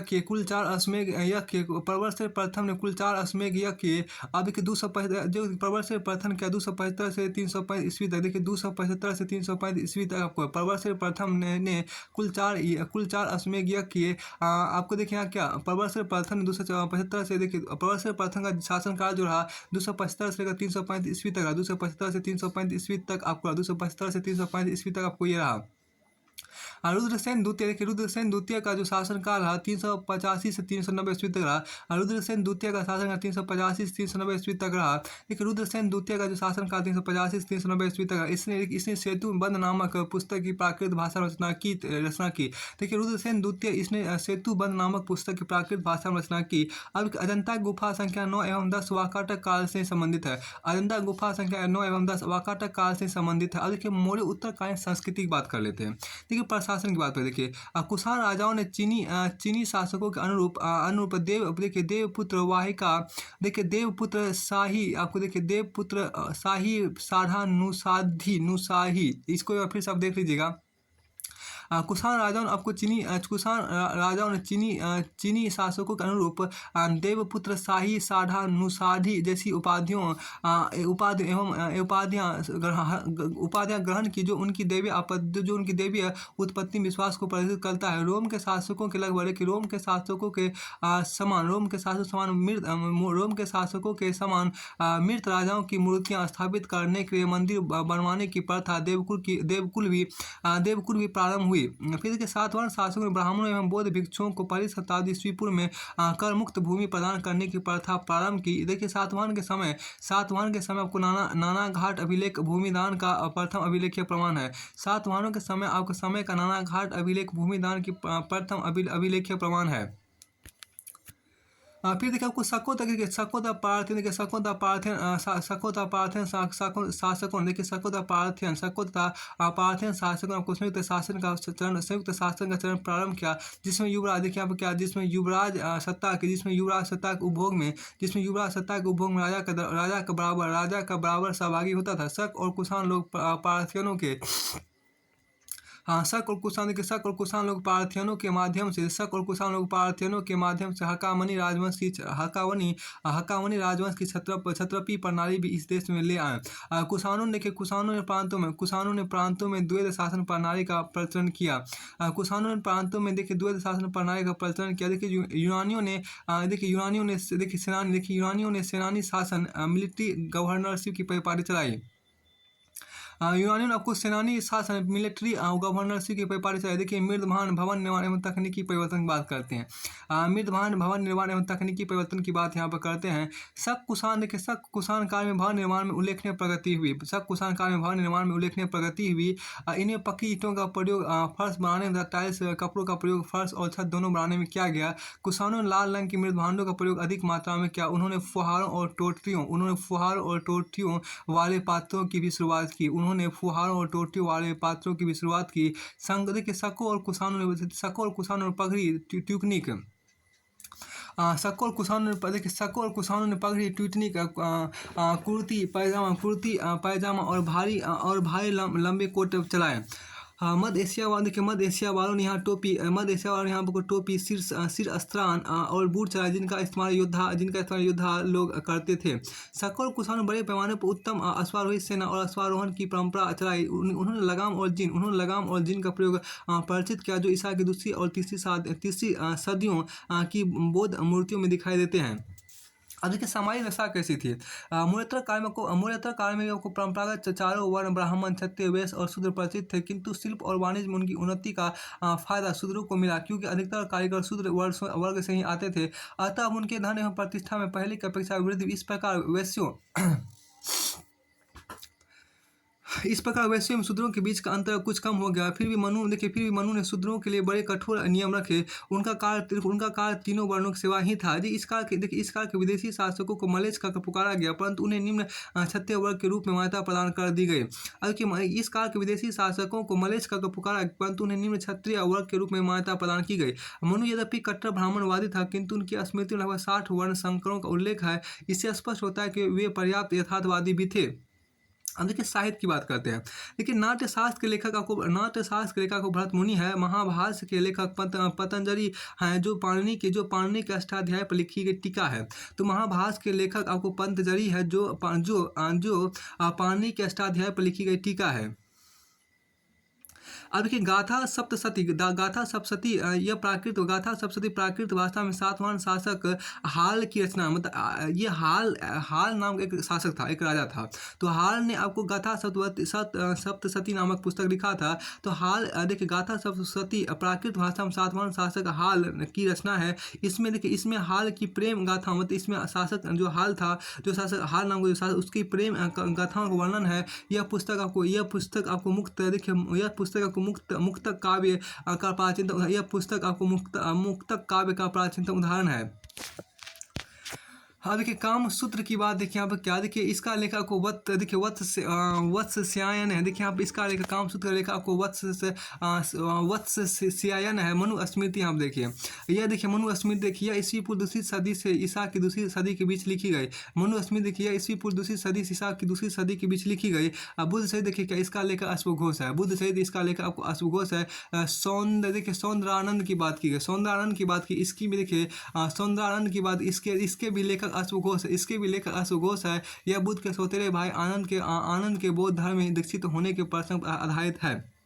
किए। प्रवरसेन प्रथम ने कुल 4 अश्वमेध यज्ञ किए। अब के 275 जो प्रवरसेन प्रथम क्या 275 से 305 ईस्वी तक, देखिए 275 से 305 ईस्वी तक आपको प्रवरसेन प्रथम ने कुल 4 अश्वमेध यज्ञ किए। आपको देखिए यहाँ क्या प्रवरसेन प्रथम ने 275 से, देखिए प्रवरसेन प्रथम का शासनकाल जो रहा 275 से लेकर 335 ईस्वी तक रहा। 275 से 335 ईस्वी तक आपको 275 से 335 ईस्वी तक आपको ये रहा। रुद्रसेन द्वितीय, देखिए रुद्रसेन द्वितीय का जो शासनकाल रहा 385 से 390 ईस्वी तक रहा। रुद्रसेन द्वितीय का शासनकाल 385 से 390 ईस्वी तक रहा। देखिए रुद्रसेन द्वितीय का जो शासनकाल 385 से 390 ईस्वी तक रहा। इसने सेतु बंध नामक पुस्तक की प्राकृत भाषा में रचना की। देखिए रुद्रसेन द्वितीय इसने सेतु बंध नामक पुस्तक की प्राकृत भाषा में रचना की। अब अजंता गुफा संख्या 9 एवं 10 वाकाटक काल से संबंधित है। अजंता गुफा संख्या 9 एवं 10 वाकाटक काल से संबंधित है। अब देखिए मौर्य उत्तरकालीन संस्कृति की बात कर लेते हैं। देखिए प्रशासन की बात करें, देखिए कुषाण राजाओं ने चीनी शासकों के अनुरूप देवपुत्र वाहिका, देखिए देवपुत्र शाही, आपको देखिए देवपुत्र शाही साढ़ा नुसाही, इसको फिर से आप देख लीजिएगा। कुषाण राजाओं ने आपको चीनी शासकों के अनुरूप देवपुत्र शाही साढ़ा नुसाढ़ी जैसी उपाधियां ग्रहण की, जो उनकी दैवीय उत्पत्ति विश्वास को प्रदर्शित करता है। रोम के शासकों के समान मृत राजाओं की मूर्तियां स्थापित करने के लिए मंदिर बनवाने की प्रथा देवकुल भी प्रारंभ हुई। फिर के सातवाहन शासकों ने ब्राह्मणों एवं बौद्ध भिक्षुओं को पहली शताब्दी ईस्वी पूर्व में कर मुक्त भूमि प्रदान करने की प्रथा प्रारंभ की। देखिए सातवाहन के समय आपको नाना घाट अभिलेख भूमिदान का प्रथम अभिलेखीय प्रमाण है। सातवाहनों के समय का नाना घाट अभिलेख भूमिदान की प्रथम अभिलेखीय प्रमाण है। फिर देखिए आपको शकों शासकों आपको संयुक्त शासन का चरण प्रारंभ किया, जिसमें युवराज, देखिए आप क्या, जिसमें युवराज सत्ता के उपभोग में राजा का बराबर सहभागी होता था। शक और कुषाण लोग पार्थियनों के शक और कुषाण लोग पार्थियनों के माध्यम से हकामनी राजवंश की क्षत्रपी प्रणाली भी इस देश में ले आए। कुषाणों ने प्रांतों में द्वैध शासन प्रणाली का प्रचलन किया। देखिए यूनानियों ने सेनानी शासन मिलिट्री गवर्नरशिप की परिपाटी चलाई। यूनानियों ने आपको सेनानी शासन मिलिट्री गवर्नरशिप की परिपाटी चलाई। देखिए मृदभान भवन निर्माण एवं तकनीकी परिवर्तन की बात करते हैं। मृदभान भवन निर्माण एवं तकनीकी परिवर्तन की बात यहाँ पर करते हैं। शक कुषाण काल में भवन निर्माण में उल्लेखनीय प्रगति हुई। इन्हें पक्की ईंटों का प्रयोग फर्श बनाने में, टाइल्स कपड़ों का प्रयोग फर्श और छत दोनों बनाने में किया गया। कुषाणों ने लाल रंग की मृदभांडों का प्रयोग अधिक मात्रा में किया। उन्होंने फुहारों और टोटियों वाले पात्रों की भी शुरुआत की। देखिए शकों और कुषाणों ने पगड़ी ट्यूनिक कुर्ती पैजामा और भारी लंबे कोट चलाए। मध्य एशिया वालों ने यहाँ टोपी सिर अस्त्रान और बूट चलाए, जिनका इस्तेमाल योद्धा लोग करते थे। शक और कुषाण बड़े पैमाने पर उत्तम अश्वारोही सेना और अश्वारोहण की परंपरा चलाई। उन्होंने लगाम और जिन का प्रयोग परिचित किया, जो ईसा की दूसरी और तीसरी सदियों की बौद्ध मूर्तियों में दिखाई देते हैं। अब देखिए सामाजिक दशा कैसी थी। मौर्योत्तर काल में आपको परंपरागत चारों वर्ण ब्राह्मण, क्षत्रिय, वैश्य और शूद्र परिचित थे, किंतु शिल्प और वाणिज्य में उनकी उन्नति का फायदा शूद्रों को मिला, क्योंकि अधिकतर कारीगर शूद्र वर्ग से ही आते थे। अतः उनके धन एवं प्रतिष्ठा में पहले की अपेक्षा वृद्धि। इस प्रकार इस प्रकार वैश्यों एवं शूद्रों के बीच का अंतर कुछ कम हो गया। फिर भी मनु ने शूद्रों के लिए बड़े कठोर नियम रखे। उनका कार्य तीनों वर्णों की सेवा ही था। जी, इस काल के विदेशी शासकों को मलेच्छ कहकर पुकारा गया, परंतु उन्हें निम्न क्षत्रिय वर्ग के रूप में मान्यता प्रदान कर दी गई। इस काल के विदेशी शासकों को मलेच्छ कहकर पुकारा, परंतु उन्हें निम्न क्षत्रिय वर्ग के रूप में मान्यता प्रदान की गई। मनु यद्यपि कट्टर ब्राह्मणवादी था, किंतु उनकी स्मृति में लगभग 60 वर्ण संकरों का उल्लेख है। इससे स्पष्ट होता है कि वे पर्याप्त यथार्थवादी भी थे। अब देखिए साहित्य की बात करते हैं। देखिए नाट्यशास्त्र के लेखक भरत मुनि है। महाभाष्य के लेखक पतंजलि हैं, जो पाणिनि के अष्टाध्याय पर लिखी गई टीका है। तो महाभाष्य के लेखक आपको पतंजलि है, जो पाणिनि के अष्टाध्याय पर लिखी गई टीका है। अब देखिए गाथा सप्तशती गाथा सप्तशती प्राकृत भाषा में सातवाहन शासक हाल की रचना, मतलब ये हाल नाम एक शासक था, एक राजा था। तो हाल ने आपको गाथा सप्तशती नामक पुस्तक लिखा था। तो हाल देखिए गाथा सप्तशती प्राकृत भाषा में सातवाहन शासक हाल की रचना है। इसमें देखिए इसमें हाल की प्रेम गाथा, मतलब इसमें शासक जो हाल था, जो शासक हाल नाम का जो शासक, उसकी प्रेम गाथाओं का वर्णन है। यह पुस्तक आपको मुक्तक काव्य का प्राचीनतम, यह पुस्तक आपको मुक्तक काव्य का प्राचीनतम उदाहरण है। हाँ देखिए कामसूत्र की बात देखिए यहाँ पर क्या, देखिए इसका लेखक को वत्स्यायन है। देखिए यहाँ पर इसका लेखक कामसूत्र का लेखक आपको वत्स्यायन है। मनु स्मृति यहाँ देखिए, यह देखिए मनु स्मृति देखिए ईस्वी पूर्व दूसरी सदी से ईसा की दूसरी सदी के बीच लिखी गई। मनु स्मृति देखिए ईस्वी पूर्व दूसरी सदी से ईसा की दूसरी सदी के बीच लिखी गई। बुद्ध सहित देखिए क्या, इसका लेखक अश्वघोष है। बुद्ध सहित इसका लेखक आपको अश्वघोष है। देखिए सौंदरानंद की बात की गई, इसकी भी देखिए सौंदरानंद की बात, इसके भी लेखक अश्वघोष है। यह बुद्ध के सौतेले भाई आनंद के बौद्ध धर्म में दीक्षित होने के प्रसंग पर आधारित है।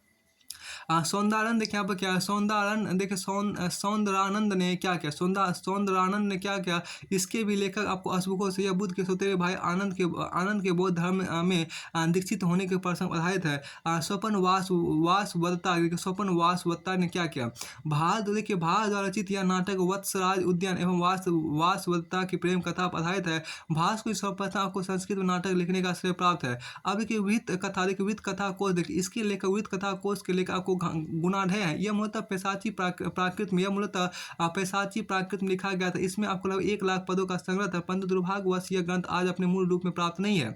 सौंदरानंद देखिए यहाँ पर क्या है, सौंदरानंद ने क्या किया, सौंदरानंद ने क्या किया, इसके भी लेखक आपको अश्वघोष है। यह बुद्ध के सौतेले भाई आनंद के बौद्ध धर्म में दीक्षित होने के प्रसंग पर आधारित है। स्वपन वासवदत्ता ने क्या किया, भारत द्वारा रचित यह नाटक वत्सराज उद्यान एवं वासवदत्ता की प्रेम कथा पर आधारित है। भास को सर्वप्रथम आपको संस्कृत में नाटक लिखने का श्रेय प्राप्त है। अब देखिए वृत्त कथा कोश देखिए, इसके लेखक वृत्त कथा कोश के लेखक आपको गुणाढ़ है। यह मूलतः पैशाची प्राकृत में लिखा गया था। इसमें आपको लगभग 1 लाख पदों का संग्रह था, परंतु दुर्भाग्यवश यह ग्रंथ आज अपने मूल रूप में प्राप्त नहीं है।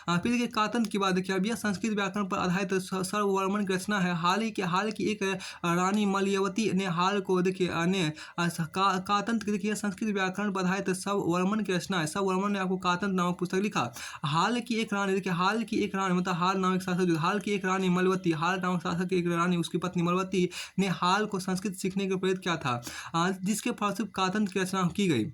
फिर देखिए कातंत्र की बात देखिए, अब यह संस्कृत व्याकरण पर आधारित सर्ववर्मन की रचना है। हाल की एक रानी मलयवती ने हाल को देखिए कातंत्र देखिए संस्कृत व्याकरण पर आधारित सर्ववर्मन की रचना है। सर्ववर्मन ने आपको कातंत्र नामक पुस्तक लिखा। हाल की एक रानी मतलब हाल नामक शासक, हाल की एक रानी मलवती, हाल नामक शासक की एक रानी, उसकी पत्नी मलवती ने हाल को संस्कृत सीखने के प्रेरित किया था, जिसके फलस्वरूप कातंत्र की रचना की गई।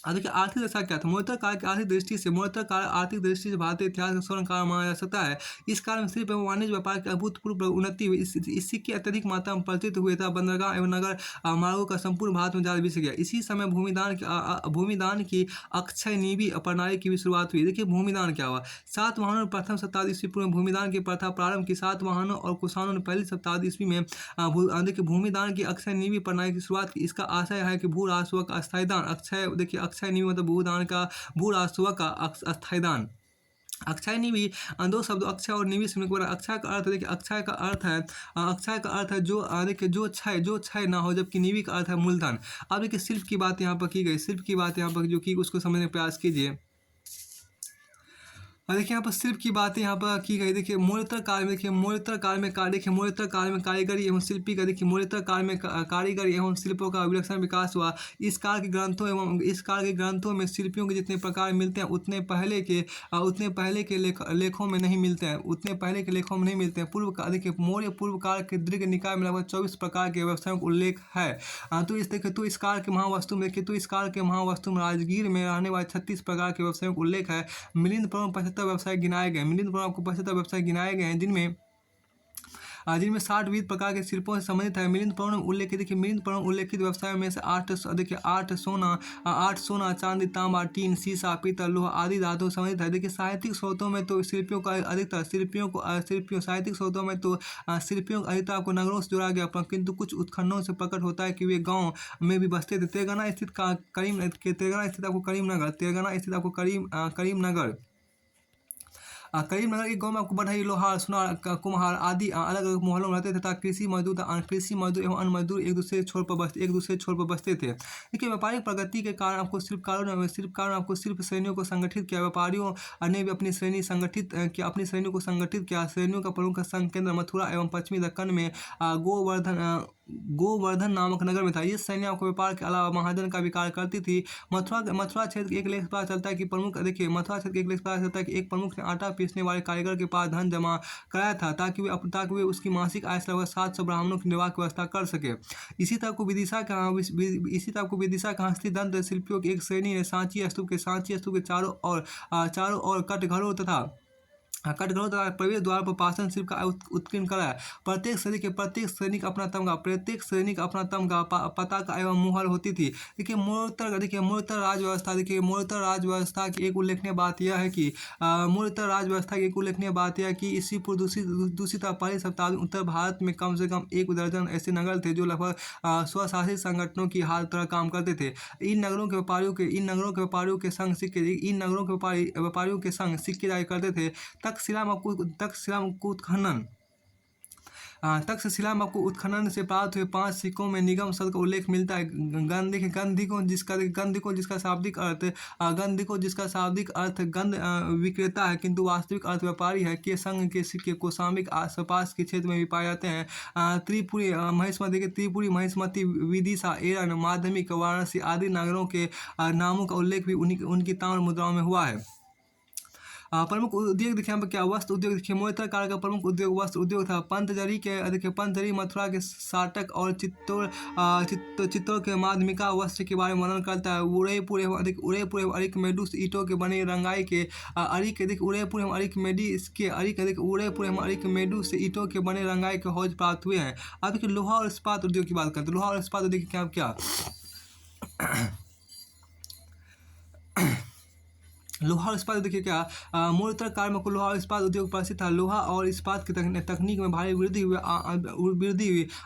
देखिए आर्थिक दशा क्या था, मोहत्तर काल की आर्थिक दृष्टि से भारतीय इतिहास का स्वर्ण काल माना जा सकता है। इस काल में शिल्प एवं वाणिज्य व्यापार की अभूतपूर्व उन्नति हुई। इस सिक्के अत्यधिक मात्रा में प्रचलित हुए था। बंदरगाह एवं नगर मार्गों का संपूर्ण भारत में जाल बिछ गया। इसी समय भूमिदान की अक्षय निधि प्रणाली की भी शुरुआत हुई। देखिए भूमिदान क्या हुआ, सातवाहनों ने प्रथम शताब्दी ईस्वी पूर्व में भूमिदान की प्रथा प्रारंभ की। सातवाहनों और कुषाणों ने पहली शताब्दी ईस्वी में देखिए भूमिदान की अक्षय निधि प्रणाली की शुरुआत की। इसका आशय है कि भू राजस्व का अस्थायी दान, अक्षय निधि मतलब भू राजस्व का अस्थायी दान। अक्षय निधि दो शब्द अक्षय और निधि से बना। अक्षय का अर्थ देखिए, अक्षय का अर्थ है जो क्षय ना हो, जबकि निधि का अर्थ है मूलधन। अब देखिए शिल्प की बात यहाँ पर की गई, जो की उसको समझने का प्रयास कीजिए। देखिए यहाँ पर शिल्प की बातें यहाँ पर की गई। देखिए मौर्योत्तर काल में कारीगरी एवं शिल्पी का मौर्योत्तर काल में कारीगरी एवं शिल्पों का विलक्षण विकास हुआ। इस काल के ग्रंथों में शिल्पियों के जितने प्रकार मिलते हैं उतने पहले के लेखों में नहीं मिलते हैं। मौर्य पूर्व काल के दीर्घ निकाय में लगभग 24 प्रकार के व्यवसायों का उल्लेख है। तो इस काल के महावस्तु में राजगीर में रहने वाले 36 प्रकार के व्यवसायों का उल्लेख है। मिलिंद पर्व 75 व्यवसाय गिनाए गए। मिलिंद पर्व आपको 75 व्यवसाय गिनाए गए हैं, जिनमें 60 विविध प्रकार के शिल्पों से संबंधित है। मिलिंद पर्व में उल्लेखित व्यवसायों में से 8 सोना चांदी तांबा टीन शीशा पीतल लोहा आदि धातु संबंधित है। देखिए साहित्यिक स्रोतों में तो शिल्पियों का अधिकतर आपको नगरों से जोड़ा गया, किंतु कुछ उत्खननों से प्रकट होता है कि वे गाँव में भी बसते थे। तेलंगाना स्थित आपको करीमनगर करीमनगर के गाँव में आपको बढ़ई, लोहार, सुनार, कुम्हार आदि अलग अलग मोहल्लों में रहते थे तथा कृषि मजदूर एवं अन्य मजदूर एक दूसरे छोर पर बसते थे। देखिए व्यापारिक प्रगति के कारण आपको सिर्फ श्रेणियों को संगठित किया। व्यापारियों ने भी अपनी श्रेणियों को संगठित किया। श्रेणियों का प्रमुख संघ केंद्र मथुरा एवं पश्चिमी दक्कन में गोवर्धन नामक नगर में था। ये श्रेणी आपको व्यापार के अलावा महाजन का भी कार्य करती थी। मथुरा क्षेत्र के एक लेख पता चलता है कि एक प्रमुख ने आटा पीसने वाले कारीगर के पास धन जमा कराया था ताकि वे उसकी मासिक आय से लगभग 700 ब्राह्मणों की निर्वाह की व्यवस्था कर सके। इसी तरह को विदिशा के हस्तदंत शिल्पियों की एक श्रेणी ने सांची स्तूप के चारों ओर कटघरों तथा प्रवेश द्वार पर पाषाण शिल्प का उत्कीर्ण कराया। प्रत्येक श्रेणी का अपना तमगा, पताका एवं मुहर होती थी। देखिए मूलतः राजव्यवस्था की एक उल्लेखनीय बात यह है कि ईस्वी पूर्व दूसरी तरफ पहली शताब्दी में उत्तर भारत में कम से कम एक दर्जन ऐसे नगर थे जो लगभग स्वशासित संगठनों की हाल तरह काम करते थे। इन नगरों के व्यापारियों के संग सिक्के जारी करते थे। तक्षशिला में आपको उत्खनन से प्राप्त हुए 5 सिक्कों में निगम शब्द का उल्लेख मिलता है। गंधिकों जिसका शाब्दिक अर्थ गंध विक्रेता है किंतु वास्तविक अर्थ व्यापारी है के संघ के सिक्के कौशाम्बी आसपास के क्षेत्र में भी पाए जाते हैं। त्रिपुरी, महिष्मती, विदिशा, एरन, माध्यमिक, वाराणसी आदि नगरों के नामों का उल्लेख भी उनकी ताम्र मुद्राओं में हुआ है। प्रमुख उद्योग देखिए यहाँ पर क्या, वस्त्र उद्योग देखिए मोहितर काल का प्रमुख उद्योग वस्त्र उद्योग था। पंतजरी मथुरा के साटक और चित्तौड़ के माध्यमिका वस्त्र के बारे में वर्णन करता है। उदयपुर एवं अरिकमेडु से ईंटों के बने रंगाई के हौज प्राप्त हुए हैं। अब देखिए लोहा और इस्पात उद्योग की बात करते हैं। लोहा और इस्पात उद्योग क्या लोहा और इस्पात देखिए क्या, मूलतः काल में लोहा और इस्पात उद्योग प्रसिद्ध था। लोहा और इस्पात की तकनीक में भारी वृद्धि हुई।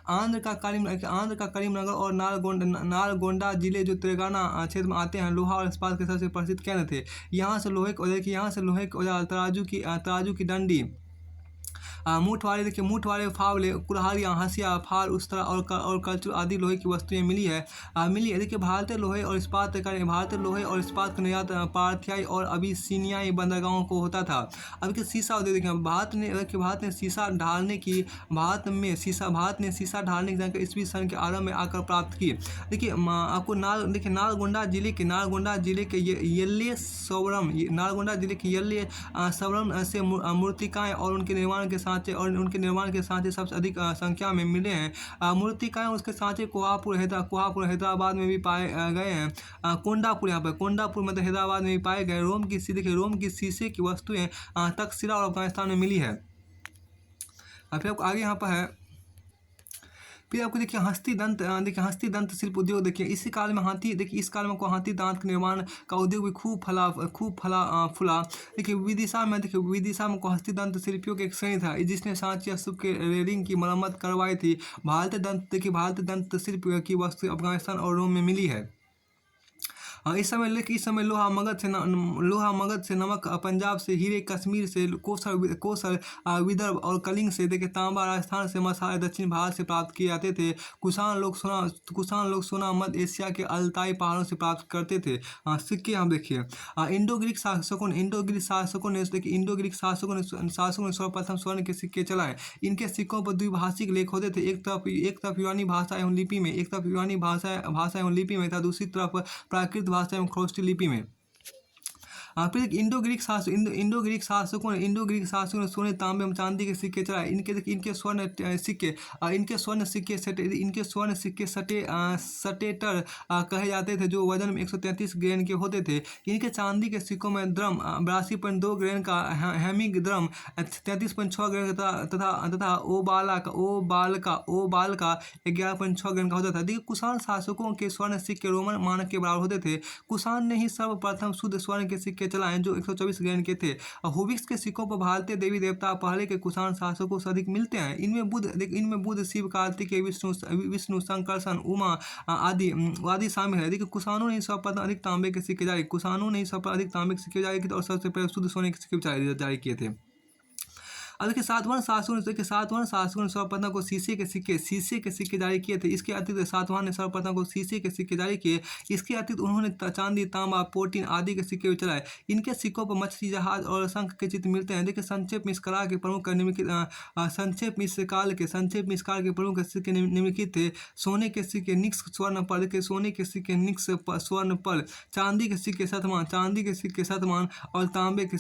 आंध्र का करीमनगर और नालगोंडा जिले जो तेलंगाना क्षेत्र में आते हैं लोहा और इस्पात के सबसे प्रसिद्ध केंद्र थे। यहाँ से लोहे के औजार, तराजू की डंडी, मूठ वाले फावले, कुल्हाड़ियाँ, हंसिया, फाल, उस्तरा और कलचू आदि लोहे की वस्तुएं मिली है। देखिए भारतीय लोहे और इस्पात का निर्यात पार्थियाई और अबिसिनियाई बंदरगाहों को होता था। अब के शीशा उद्योग देखिए, भारत ने शीशा ढालने की जानकारी ईस्वी सन के आरंभ में आकर प्राप्त की। देखिए आपको नालगोंडा जिले के यल्ले सवरम से मूर्तिकाएं और उनके निर्माण के सांचे सबसे अधिक संख्या में मिले हैं। मूर्तिकाएं उसके सांचे कोल्हापुर हैदराबाद में भी पाए गए हैं। कोंडापुर मतलब हैदराबाद में भी पाए गए। रोम की शीशे की वस्तुएं तक्षशिला और अफगानिस्तान में मिली है। फिर आपको आगे यहाँ पर है, फिर आपको देखिए हस्तिदंत शिल्प उद्योग देखिए। इस काल में आपको हाथी दांत के निर्माण का उद्योग भी खूब फुला। देखिए विदिशा में हस्तिदंत शिल्पियों की एक श्रेणी था जिसने सांची स्तूप के रेलिंग की मरम्मत करवाई थी। भारतीय दंत शिल्प की वस्तु अफगानिस्तान और रोम में मिली है। इस समय लोहा मगध से नमक पंजाब से, हीरे कश्मीर से, कोसर विदर्भ और कलिंग से, देखिए तांबा राजस्थान से, मसाले दक्षिण भारत से प्राप्त किए जाते थे। कुषाण लोग सोना मध्य एशिया के अल्ताई पहाड़ों से प्राप्त करते थे। सिक्के हम देखिए इंडो ग्रीक शासकों ने सर्वप्रथम स्वर्ण के सिक्के चलाए। इनके सिक्कों पर द्विभाषिक लेख होते थे। एक तरफ यूनानी भाषा एवं लिपि में था, दूसरी तरफ प्राकृत भाषा एवं खरोष्टी लिपि में। फिर इंडो ग्रीक शासकों ने सोने, तांबे एवं चांदी के सिक्के चलाए। इनके स्वर्ण सिक्के सटेटर कहे जाते थे जो वजन में 133 ग्रेन के होते थे। इनके चांदी के सिक्कों में द्रम 82.2 ग्रेन का, हेमिंग द्रम 33.6 ग्रेन तथा ओबाल का 11.6 ग्रेन का होता था। देखिए कुषाण शासकों के स्वर्ण सिक्के रोमन मानक के बराबर होते थे। कुषाण ने ही सर्वप्रथम शुद्ध स्वर्ण के सिक्के सिक्के चलाए जो 124 ग्रैंड के थे। हुबिक्स के सिक्कों पर भारतीय देवी देवता पहले के कुषाण शासकों से अधिक मिलते हैं। इनमें बुध, शिव, कार्तिकेय, विष्णु, शंकरसन, उमा आदि शामिल है। देखिए कुषाणों ने इस पर अधिक तांबे के सिक्के जारी जारी किए थे और सबसे पहले शुद्ध सोने के सिक्के जारी किए थे। अब देखिए सातवाहन शासकों ने सर्वप्रथम को शीशे के सिक्के जारी किए थे। इसके अतिरिक्त सातवाहन ने सर्वप्रथम को शीशे के सिक्के जारी किए। इसके अतिरिक्त उन्होंने चांदी, तांबा, प्लेटिन आदि के सिक्के भी चलाए। इनके सिक्कों पर मछली, जहाज और शंख के चित्र मिलते हैं। देखिए संक्षेप में इस कला के प्रमुख सिक्के निम्नलिखित थे। सोने के सिक्के निक्स स्वर्ण पल के स्वर्ण पल, चांदी के सिक्के शतमान और तांबे के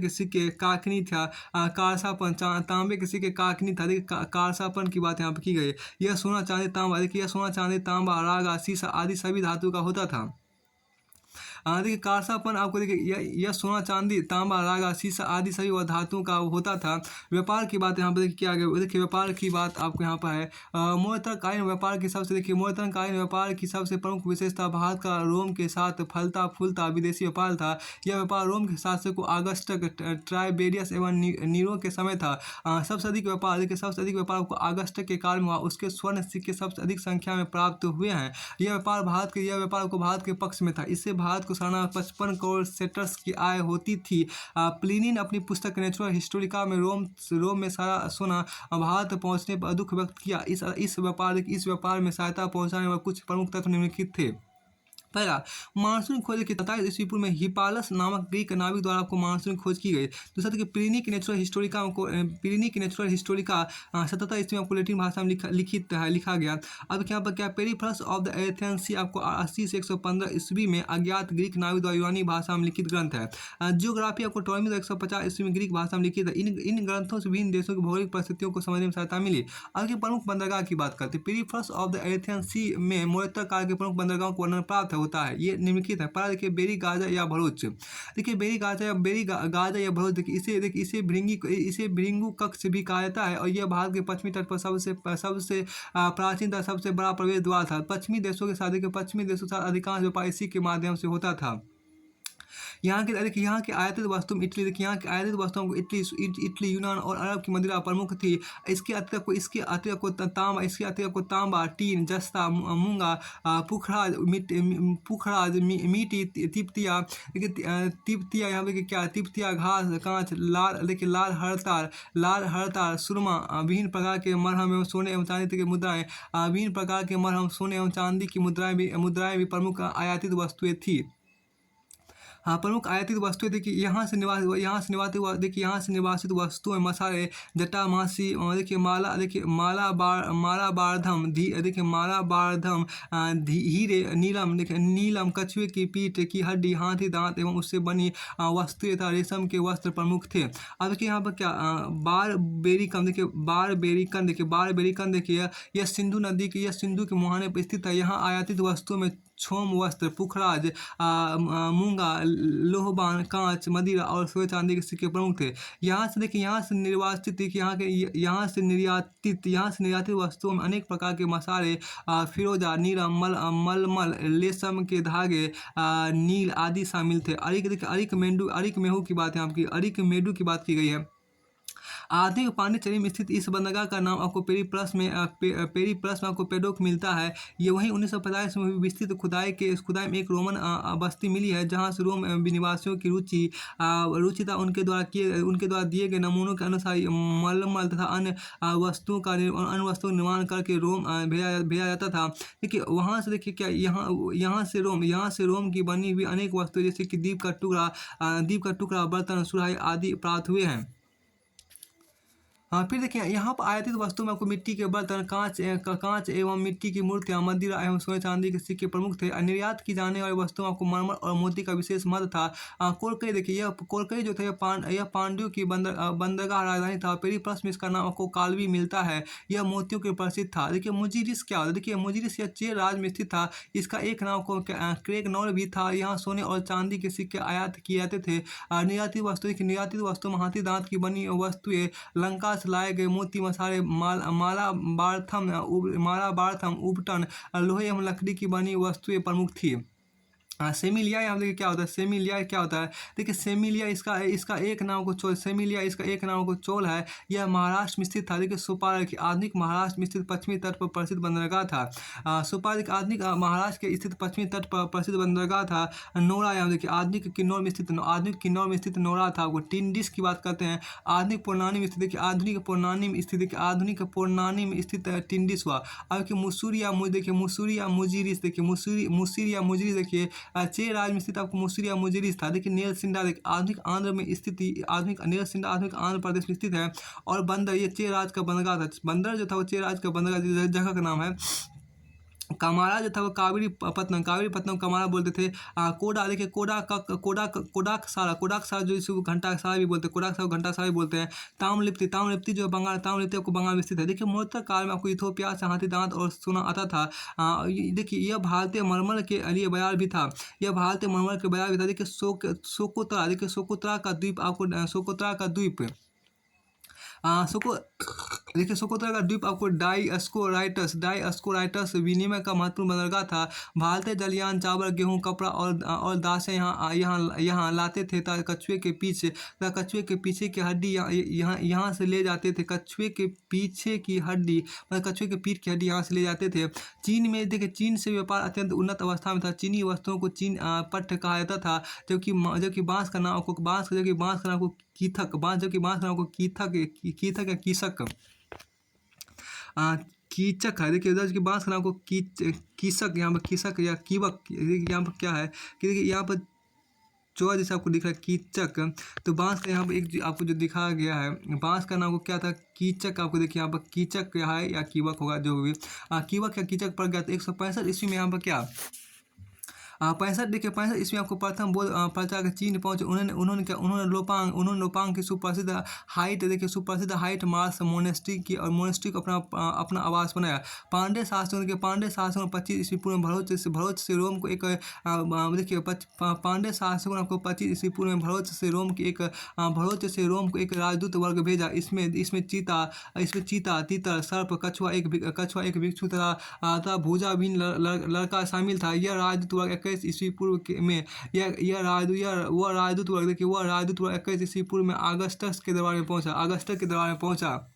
सिक्के काकनी था। कारसापन, तांबे के सिक्के काकनी था। देखिए कारसापन की बात यहाँ पर की गई। यह सोना चांदी तांबा रागा शीशा आदि सभी धातु का होता था। देखिए कारसापन आपको देखिए यह सोना चांदी तांबा रागा शीशा आदि सभी वह धातुओं का होता था। व्यापार की बात यहाँ पर देखिए क्या गया। देखिए व्यापार की बात आपको यहाँ पर है। मोड़तरकालीन व्यापार की सबसे प्रमुख विशेषता भारत का रोम के साथ फलता फूलता विदेशी व्यापार था। यह व्यापार रोम के शासकों ऑगस्टस, ट्राइबेरियस एवं नीरो के समय था। सबसे अधिक व्यापार आपको ऑगस्ट के काल में हुआ। उसके स्वर्ण सिक्के सबसे अधिक संख्या में प्राप्त हुए हैं। यह व्यापार भारत के पक्ष में था। इससे भारत को सालाना 55 करोड़ सेटर्स की आय होती थी। प्लिनी ने अपनी पुस्तक नेचुरल हिस्टोरिका में रोम में सारा सोना भारत पहुंचने पर दुख व्यक्त किया। इस व्यापार में सहायता पहुंचाने वाले कुछ प्रमुख तत्व निम्नलिखित थे। पहला, मानसून खोज की 27 ईस्वी पूर्व में हिपालस नामक ग्रीक नाविक द्वारा आपको मानसून खोज की गई। दूसरा देखिए प्लिनी की नेचुरल हिस्टोरिका 77 ईस्वी में आपको लैटिन भाषा में लिखा गया। अब यहाँ पर क्या पेरिप्लस ऑफ द एथेंस सी आपको 80 से 115 ईस्वी में अज्ञात ग्रीक नाविक द्वारा यूनानी भाषा में लिखित ग्रंथ है। जियोग्राफी आपको टॉलमी 150 ईस्वी में ग्रीक भाषा में लिखित है। इन ग्रंथों से विभिन्न देशों की भौगोलिक परिस्थितियों को समझने में सहायता मिली। आगे प्रमुख बंदरगाह की बात करते हैं। पेरिप्लस ऑफ द एथेंस सी में मोरक्को काल के प्रमुख बंदरगाहों को वर्णन प्राप्त होता है। ये निम्नलिखित है। पहला देखिए बेरी गाजा या भरूच। देखिए बेरी गाजा या भरूच देखिए इसे भृंगु कक्ष भी कहा जाता है और यह भारत के पश्चिमी तट पर सबसे प्राचीन तथा सबसे बड़ा प्रवेश द्वार था। पश्चिमी देशों के साथ अधिकांश व्यापार इसी के माध्यम से होता था। यहाँ की आयातित वस्तु में इटली को इटली, यूनान और अरब की मुद्रा प्रमुख थी। इसके अतिरिक्त को तांबा, टीन, जस्ता, मूंगा, पुखराज, मीटी, तिब्तिया यहाँ पे क्या तिब्तिया, घास, कांच, लाल हड़ताल, सुरमा, विभिन्न प्रकार के मरहम एवं सोने एवं चांदी की मुद्राएं, विभिन्न प्रकार के मरहम, सोने एवं चांदी की मुद्राएं भी प्रमुख आयातित वस्तुएं थी। प्रमुख आयातित वस्तुएं देखिए यहाँ से निवासित वस्तुएं मसाले, जटा, मासी, देखिए माला बारधम, हीरे, नीलम, कछुए की पीठ की हड्डी, हाथी दांत एवं उससे बनी वस्तुएं तथा रेशम के वस्त्र प्रमुख थे। अब देखिए यहाँ पर क्या बारबेरिकन देखिए यह सिंधु के मुहाने पर स्थित है। यहाँ आयातित वस्तुओं में छोम वस्त्र, पुखराज, मूंगा, लोहबान, कांच, मदिरा और सोने चांदी के सिक्के प्रमुख थे। यहाँ से निर्यातित वस्तुओं में अनेक प्रकार के मसाले, फिरोजा, नीलम, मलमल, रेशम के धागे, नील आदि शामिल थे। अरिक मेहू की बात की गई है। आधुनिक पांडिचेरी में स्थित इस बंदरगाह का नाम आपको पेरिप्लस में आपको पेडोक मिलता है। ये वहीं 1950 में विस्तृत खुदाई में एक रोमन बस्ती मिली है, जहां से रोम निवासियों की रुचि था। उनके द्वारा दिए गए नमूनों के अनुसार मलमल तथा अन्य वस्तुओं का निर्माण करके रोम भेजा जाता था। देखिए वहाँ से देखिए क्या यहाँ से रोम की बनी हुई अनेक वस्तुएं जैसे कि दीप का टुकड़ा, बर्तन, सुराही आदि प्राप्त हुए हैं। फिर देखिए यहाँ पर आयातित वस्तु में आपको मिट्टी के बर्तन, कांच एवं मिट्टी की मूर्तियाँ, मदिरा एवं सोने चांदी के सिक्के प्रमुख थे। निर्यात की जाने वाली वस्तुओं में आपको मरमर और मोती का विशेष महत्व था। कोलकई देखिए कोलकई जो था यह पांड्यों की बंदरगाह राजधानी था। पेरिप्लस में इसका नाम आपको कालवी मिलता है। यह मोतियों के प्रसिद्ध था। देखिए मुजिरिस क्या होता है। देखिए मुजिरिस यह चेर राज में स्थित था। इसका एक नाम को क्रेगनॉर भी था। यहाँ सोने और चांदी के सिक्के आयात किए जाते थे। निर्यातित वस्तु में हाथी दांत की बनी वस्तुएं, लंका से लाए गए मोती, मसाले, माला बारथम, उबटन, लोहे एवं लकड़ी की बनी वस्तुएं प्रमुख थी। सेमिलिया यहाँ देखिए क्या होता है, सेमिलिया क्या होता है, देखिए सेमिलिया इसका इसका एक नाम को चोल, सेमिलिया इसका एक नाम को चोल है। यह महाराष्ट्र में स्थित था। देखिए सुपार की आधुनिक महाराष्ट्र में स्थित पश्चिमी तट पर प्रसिद्ध बंदरगाह था। सुपार की आधुनिक महाराष्ट्र के स्थित पश्चिमी तट पर प्रसिद्ध बंदरगाह था। नोरा यहाँ देखिए आधुनिक किन्नौर में स्थित, आधुनिक किन्नौर में स्थित नोरा था। वो टिंडिस की बात करते हैं। आधुनिक पूर्णानी में स्थित, देखिए आधुनिक पूर्णानी में स्थित, देखिए आधुनिक पूर्णानी में स्थित टिंडिस हुआ। अब कि मुसूरी या देखिए मुसूरी या मुजीरिस, देखिए मुसीर या मुजरिस, देखिए चे राज्य में स्थित आपको मुसूरी या मुजीरिस था। देखिए नेलसिंडा देखिए आधुनिक आंध्र में स्थित, आधुनिक नेलसिंडा आधुनिक आंध्र प्रदेश में स्थित है। और बंदर ये चे राज्य का बंदरगाह था। बंदर जो था वो चे राज्य का बंदरगाह जगह का नाम है। कमारा जो था वो कावेरी पत्तनम कमारा बोलते थे। कोडा देखिए कोडाक सारा जो इसको घंटा सारा भी बोलते हैं, कोडाक सारा घंटा सारा भी बोलते हैं। ताम्रलिप्ति जो बंगाल, ताम्रलिप्ति आपको बंगाल में स्थित है। देखिए महोत्तर काल में आपको इथोपिया से हाथी दांत और सोना आता था। देखिए यह भारतीय मरमर के लिए बयार भी था। यह भारतीय मरमर के बयार भी था। देखिए सोकोत्रा, देखिए सोकोत्रा का द्वीप आपको, सोकोत्रा का द्वीप सोको देखिए सोकोत्रा का द्वीप आपको डाइस्कोराइटस विनिमय का महत्वपूर्ण बंदरगाह था। भारतीय जलयान चावल, गेहूं, कपड़ा और दासें यहाँ लाते थे। कछुए के पीछे की हड्डी यहाँ से ले जाते थे। कछुए के पीछे की हड्डी मतलब कछुए के पीठ की हड्डी यहाँ से ले जाते थे। चीन में देखिए चीन से व्यापार अत्यंत उन्नत अवस्था में था। चीनी वस्तुओं को चीन पट्ट कहा जाता था। जबकि बांस का नाम आपको कीथक, कीथक या कीचक है। देखिए उधर की बांस का नाम को कीसक, यहाँ पर कीसक या कीवक, यहाँ पर क्या है कि देखिए यहाँ पर चौहा जैसे आपको दिख रहा है कीचक। तो बांस का यहाँ पर एक आपको जो दिखाया गया है, बांस का नाम को क्या था, कीचक। आपको देखिए यहाँ पर कीचक है या कीवक होगा जो भी, कीवक या कीचक पड़ गया था 165 ईस्वी में। यहाँ पर क्या 65 देखिए 65 ईस्वी आपको प्रथम बौद्ध प्रचारक चीन पहुंचे। उन्होंने लोपांग की सुप्रसिद्ध हाइट, देखिए सुप्रसिद्ध हाइट मार्स मोनेस्ट्री की, और मोनेस्ट्री को अपना आवास बनाया। पांडे शासकों के 25 ईस्वी पूर्व में भरोच से रोम को एक देखिए पांडे शासकों ने आपको 25 ईस्वी पूर्व में भरोच से रोम को एक राजदूत वर्ग भेजा। इसमें चीता, तीतर, सर्प, कछुआ, एक भिक्षु तथा भुजाविहीन लड़का शामिल था। यह राजदूत वर्ग 21 ईस्वी पूर्व में यह राजदूत वर्ग, देखिए वह राजदूत वर्ग 21 ईस्वी पूर्व में अगस्टस के दरबार में पहुंचा।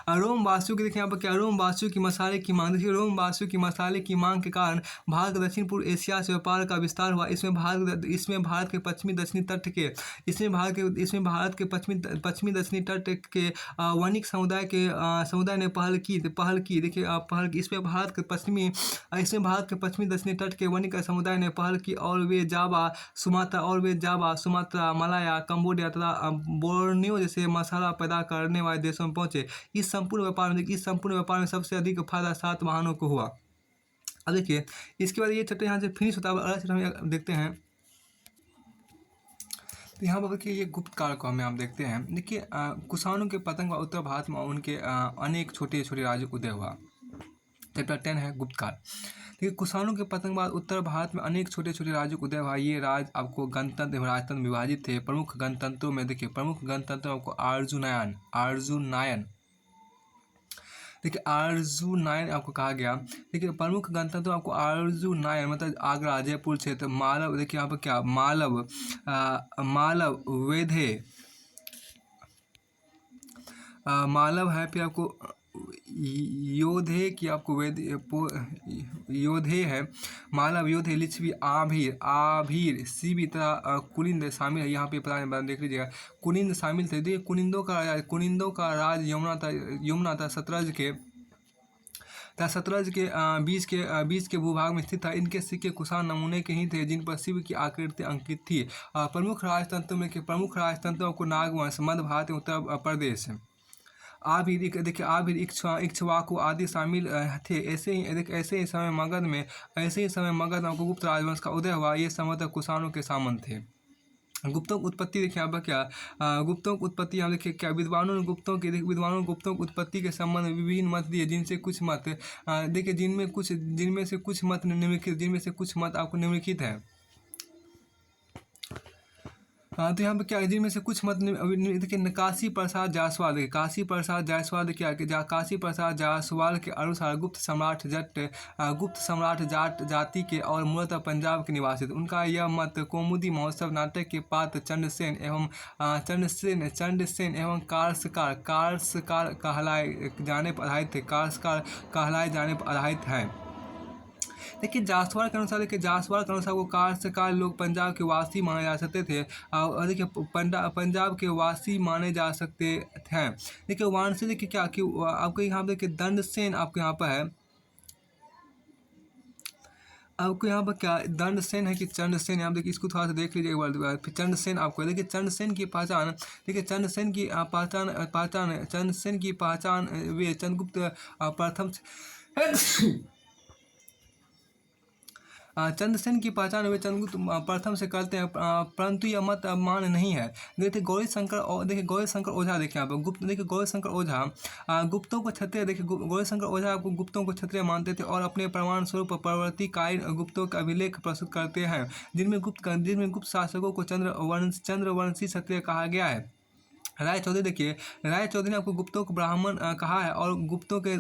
रोम वासियों की, देखिए यहाँ पर क्या, रोम वासियों की मसाले की मांग, देखिए रोम वासियों की मसाले की मांग के कारण भारत का दक्षिण पूर्व एशिया से व्यापार का विस्तार हुआ। इसमें भारत के पश्चिमी दक्षिणी तट के पश्चिमी दक्षिणी तट के वणिक समुदाय ने पहल की। देखिए इसमें भारत के पश्चिमी दक्षिणी तट के वणिक समुदाय ने पहल की, और वे जावा, सुमात्रा, मलाया, कंबोडिया तथा बोर्नियो जैसे मसाला पैदा करने वाले देशों में पहुंचे। इस संपूर्ण व्यापार में सबसे अधिक फायदा सातवाहनों को हुआ। अब देखिए इसके बाद ये चैप्टर यहाँ से फिनिश होता है। अगला चैप्टर हम देखते हैं। तो यहाँ पर देखिए ये गुप्त काल को हमें आप देखते हैं। देखिए कुषाणों के पतंग व उत्तर भारत में उनके अनेक छोटे छोटे राज्य उदय हुआ। चैप्टर 10 है गुप्त काल। देखिए कुषाणों के पतंगबाज उत्तर भारत में अनेक छोटे छोटे राज्यों को उदय हुआ। ये राज्य आपको गणतंत्र एवं राजतंत्र विभाजित थे। प्रमुख गणतंत्रों में देखिए आपको अर्जुनायन आपको कहा गया। देखिए प्रमुख गणतंत्र आपको अर्जुनायन मतलब आगरा, जयपुर क्षेत्र, मालव, देखिए यहाँ पर क्या मालव है। फिर आपको योधे की आपको योधे है, मालव, योधे, लिच्छवी, आभीर, सीबी तथा कुलिंद शामिल है। यहाँ पे पता देख लीजिएगा कुनिंद शामिल थे। देखिए कुनिंदों का राज यमुना तथा शतरंज के बीच के भूभाग में स्थित था। इनके सिक्के कुषाण नमूने के ही थे जिन पर शिव की आकृति अंकित थी। प्रमुख राजतंत्रों को नागवंश, मध्य भारत, उत्तर प्रदेश, आभीर, इक्ष्वाकु आदि शामिल थे। ऐसे ही समय मगध में आपको गुप्त राजवंश का उदय हुआ। ये संभवतः कुषाणों के सामंत थे। गुप्तों की उत्पत्ति देखिए यहाँ पर क्या, गुप्तों की उत्पत्ति यहाँ देखिए क्या, विद्वानों ने गुप्तों की उत्पत्ति के संबंध में विभिन्न मत दिए, जिनसे कुछ मत देखिए जिनमें से कुछ मत आपको निम्नलिखित है। तो यहाँ पे क्या जिनमें से कुछ मत देखिए काशी प्रसाद जायसवाल, देखिए काशी प्रसाद जायसवाल क्या कि काशी प्रसाद जायसवाल के अनुसार गुप्त सम्राट जाट जाति के और मूलतः पंजाब के निवासी थे। उनका यह मत कौमुदी महोत्सव नाटक के पात्र चंद्रसेन एवं कारसकार कहलाए जाने पर आधारित थे, कारसकार कहलाए जाने पर आधारित है। देखिए जायसवाल के अनुसार वो कारसकार लोग पंजाब के वासी माने जा सकते थे और देखिए पंजाब के वासी माने जा सकते थे। देखिए वानसी देखिए क्या कि आपको यहाँ पे देखिए दंड सेन आपको यहाँ पर है, आपको यहाँ पर क्या दंड सेन है कि चंद्र सेन, यहाँ देखिए इसको थोड़ा सा देख लीजिए एक बार। फिर चंद्र सेन आपको देखिए चंद्र सेन की पहचान, देखिए चंद्र सेन की पहचान वे चंद्रगुप्त प्रथम चंद्रसेन की पहचान वे चंद्रगुप्त प्रथम से करते हैं, परंतु यह मत मान नहीं है। देखिए गौरी शंकर ओझा देखिए यहाँ पर गुप्त, देखिए गौरी शंकर ओझा गुप्तों को क्षत्रिय, देखिए गौरी शंकर ओझा आपको गुप्तों को क्षत्रिय मानते थे और अपने प्रमाण स्वरूप परवर्ती कालीन गुप्तों का अभिलेख प्रस्तुत करते हैं जिनमें गुप्त शासकों को चंद्रवंशी क्षत्रिय कहा गया है। राय चौधरी देखिए, राय चौधरी ने आपको गुप्तों को ब्राह्मण कहा है और गुप्तों के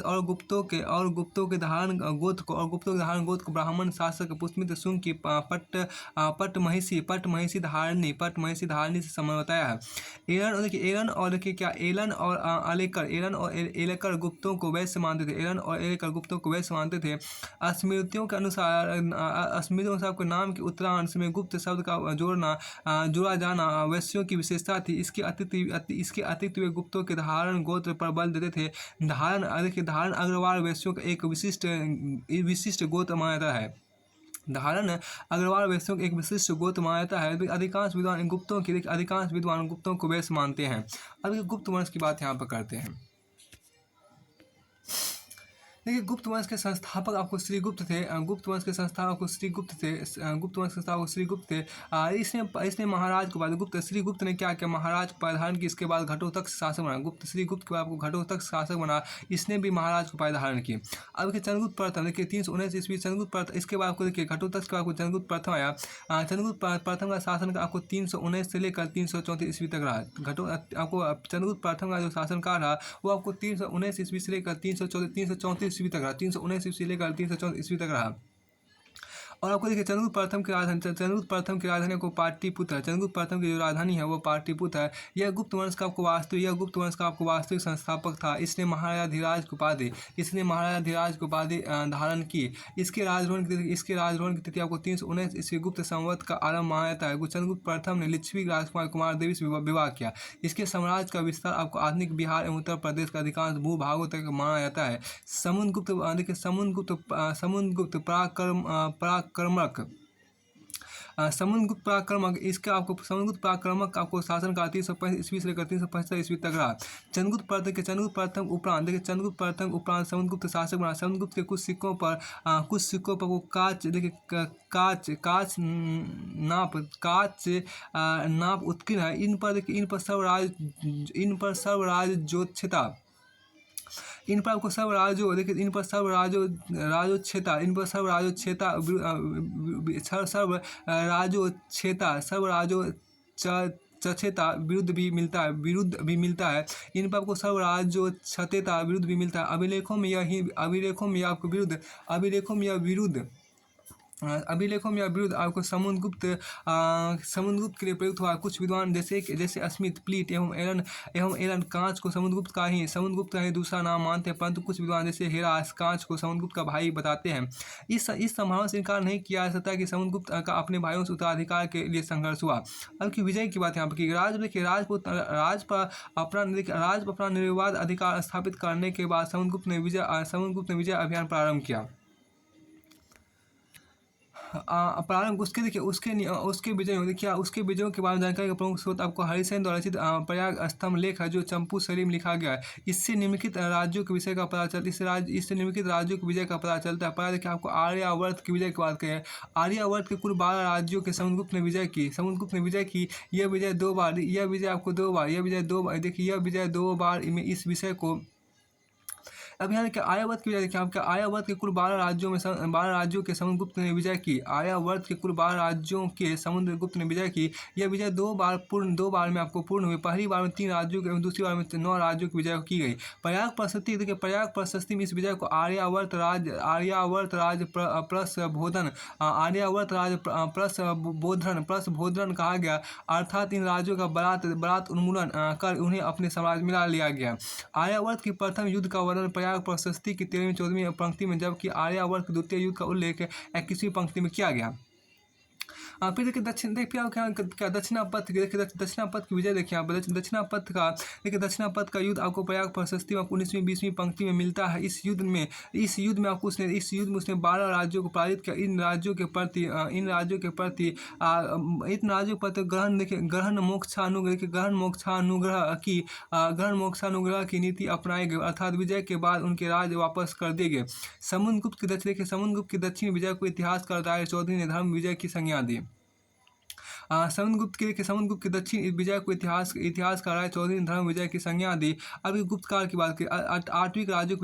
धारण गोत्र को ब्राह्मण शासक पुष्पित शुंग की पट महिषी धारणी से संबंध बताया है। एलन और देखिए क्या एलन और एलेकर गुप्तों को वैश्य मानते थे। स्मृतियों के अनुसार आपके नाम के उत्तरांश में गुप्त शब्द का जोड़ा जाना वैश्यों की विशेषता थी। इसके अतिरिक्त वे गुप्तों के धारण गोत्र पर बल देते थे। धारण अग्रवाल वैश्यों का एक विशिष्ट गोत्र माना जाता है। धारण अग्रवाल वैश्यों का एक विशिष्ट गोत्र माना जाता है। अधिकांश विद्वान गुप्तों को वैश्य मानते हैं। अब गुप्त वंश की बात यहाँ पर करते हैं। देखिए गुप्त वंश के संस्थापक आपको श्रीगुप्त थे। गुप्त वंश के संस्थापक श्रीगुप्त थे। इसने महाराज को श्रीगुप्त ने क्या किया, महाराज को पायधारण की। इसके बाद घटोत्कच शासक बना। श्रीगुप्त के बाद आपको घटोत्कच शासक बना, इसने भी महाराज को पायधारण की। अब देखिए चंद्रगुप्त प्रथम, देखिए 319 ईस्वी चंद्रगुप्त प्रथम। इसके बाद आपको देखिए घटोत्कच के बाद आपको चंद्रगुप्त प्रथम आया। चंद्रगुप्त प्रथम का शासन का आपको 319 से लेकर 334 ईस्वी तक रहा। आपको चंद्रगुप्त प्रथम का जो शासनकाल रहा वो आपको 319 ईस्वी से लेकर 334 ईस्वी तक रहा। 319 ईस्वी से लेकर 334 ईस्वी तक रहा। और आपको देखिए चंद्रगुप्त प्रथम की राजधानी को पाटलिपुत्र है। चंद्रगुप्त प्रथम की जो राजधानी है वो पाटलिपुत्र है। यह गुप्त वंश का आपको वास्तविक संस्थापक था। इसने महाराजा धीराज की उपाधि धारण की। इसके राजरोहण की तिथि आपको 319 ईस्वी गुप्त संवत का आरंभ माना जाता है। चंद्रगुप्त प्रथम ने लिच्छवी राजकुमार कुमार देवी से विवाह किया। इसके साम्राज्य का विस्तार आपको आधुनिक बिहार एवं उत्तर प्रदेश का अधिकांश भूभागों तक माना जाता है। समुद्रगुप्त पराक्रमक इसका आपको समुद्रगुप्त पराक्रमक आपको शासनकाल 365 ईस्वी से लेकर 375 ईस्वी तक रहा। चंद्रगुप्त प्रथम उपरांत देखिए समुद्रगुप्त शासक बना। समुद्रगुप्त के कुछ सिक्कों पर वो काच नाप उत्कीर्ण है। इन पर सब राजोच्छेता विरुद्ध भी मिलता है। इन पर आपको सर्वराज्योच्छतेता विरुद्ध भी मिलता है। अभिलेखों में आपको समुद्रगुप्त के लिए प्रयुक्त हुआ। कुछ विद्वान जैसे स्मिथ, प्लीट एवं एलन कांच को समुद्रगुप्त का ही दूसरा नाम मानते हैं, परंतु कुछ विद्वान जैसे हेरास कांच को समुद्रगुप्त का भाई बताते हैं। इस संभावना से इनकार नहीं किया जा सकता कि समुद्रगुप्त का अपने भाइयों से उत्तराधिकार के लिए संघर्ष हुआ। अब की विजय की बात यहाँ पर की। राज पर अपना निर्विवाद अधिकार स्थापित करने के बाद समुद्रगुप्त ने विजय अभियान प्रारंभ किया। उसके विजयों के बारे में जानकारी का प्रमुख स्रोत आपको हरिसेन द्वारा रचित प्रयाग स्तंभ लेख है जो चंपू शैली में लिखा गया है। इससे निम्नलिखित राज्यों के विजय का पता चलता है। पहले देखिए आपको आर्यावर्त की विजय की बात करें। आर्यावर्त के कुल 12 राज्यों के समुद्रगुप्त ने विजय की। यह विजय दो बार देखिए यह विजय 2 बार में इस विषय को अब यहाँ देखिए आर्यावर्त की विजय देखिए आपके आर्यावर्त के कुल 12 राज्यों में 12 राज्यों के समुद्रगुप्त ने विजय की। आर्यावर्त के कुल 12 राज्यों के समुद्रगुप्त ने विजय की। यह विजय दो बार में आपको पूर्ण हुई। पहली बार में 3 राज्यों के, दूसरी बार में 9 राज्यों की विजय की गई। प्रयाग प्रशस्ति देखिए प्रयाग प्रशस्ति में इस विजय को आर्यावर्त राज प्रसबोधन कहा गया, अर्थात इन राज्यों का बरात उन्मूलन कर उन्हें अपने साम्राज्य में ला लिया गया। आर्यावर्त की प्रथम युद्ध का वर्णन प्रयाग प्रशस्ति की 13वीं-14वीं पंक्ति में, जबकि आर्यावर्त के द्वितीय युद्ध का उल्लेख 21वीं पंक्ति में किया गया। फिर देखिए दक्षिणापथ देखिए दक्षिणापथ की विजय देखिए आप दक्षिणापथ का युद्ध आपको प्रयाग प्रशस्ति में 19वीं-20वीं पंक्ति में मिलता है। इस युद्ध में उसने 12 राज्यों को पराजित किया। इन राज्यों के प्रति ग्रहण मोक्षानुग्रह की नीति अपनाई गई, अर्थात विजय के बाद उनके राज्य वापस कर दिए गए। समुद्रगुप्त की दक्षिण विजय को इतिहासकार राय चौधरी ने धर्म विजय की संज्ञा दी। समुद्रगुप्त के दक्षिण विजय को इतिहासकार राय चौधरी ने धर्म विजय की संज्ञा दी। अब गुप्त काल की बात करें, आठवीं राज्यों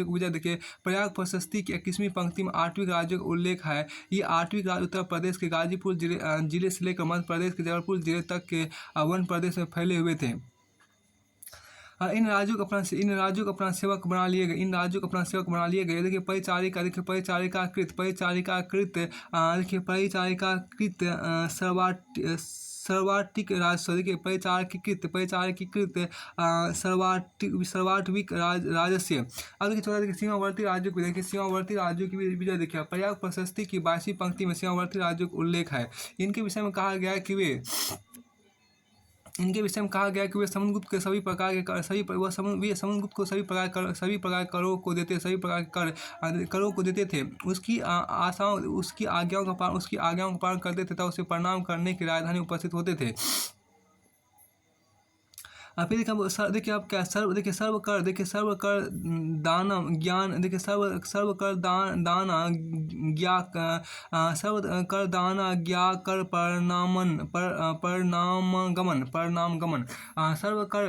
को विजय देखिए प्रयाग प्रशस्ति की 21वीं पंक्ति में 8वीं राज्यों का उल्लेख है। ये 8वीं राज्य उत्तर प्रदेश के गाजीपुर जिले से लेकर मध्य प्रदेश के जबलपुर जिले तक के वन प्रदेश में फैले हुए थे। इन राज्यों को अपना सेवक बना लिए गए। देखिए सर्वाट्विक राजस्य। अब देखिए चौथा देखिए सीमावर्ती राज्यों की विजय देखिए प्रयाग प्रशस्ति की 22वीं पंक्ति में सीमावर्ती राज्यों का उल्लेख है। इनके विषय में कहा गया कि वे समुद्रगुप्त के सभी प्रकार करों को देते थे। उसकी आज्ञाओं का पालन करते थे तथा उसे प्रणाम करने की राजधानी उपस्थित होते थे। फिर देखिए आप क्या सर्व कर दान ज्ञा कर परिणामगमन। सर्व कर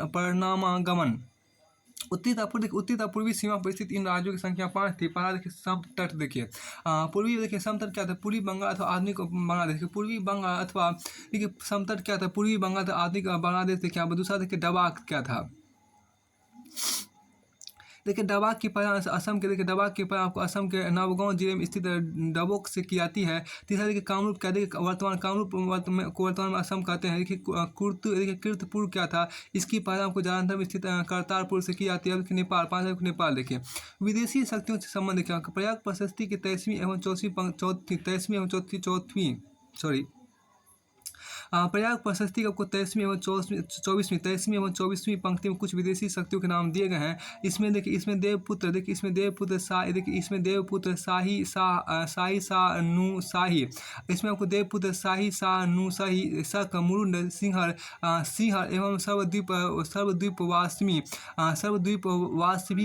परिणामगमन। उत्तरी तथा पूर्वी सीमा पर स्थित इन राज्यों की संख्या 5 थी। पहला देखिए समतट देखिए पूर्वी समतट क्या था, पूर्वी बंगाल अथवा आधुनिक बांग्लादेश। पूर्वी बंगाल अथवा देखिए समतट क्या था, पूर्वी बंगाल अथवा आधुनिक बांग्लादेश देखिए। दूसरा देखिए डबाक क्या था, देखिए डबाक की पहचान आपको असम के नवगांव जिले में स्थित डबोक से की जाती है। तीसरा देखिए कामरूप क्या, देखिए वर्तमान में असम कहते हैं। देखिए कीर्तपुर क्या था, इसकी पहचान आपको जालंधर में स्थित करतारपुर से की जाती है। नेपाल, 5 नेपाल देखिए। विदेशी शक्तियों से संबंध देखिए प्रयाग प्रशस्ति की 23वीं एवं 24वीं प्रयाग प्रशस्ति का आपको 23वीं एवं 24वीं पंक्ति में कुछ विदेशी शक्तियों के नाम दिए गए हैं। इसमें देवपुत्र शाही शाह नू शाही। इसमें आपको देवपुत्र शाही शाह नू शाही शक मुरुंड सिंहर एवं सर्वद्वीपवासिनी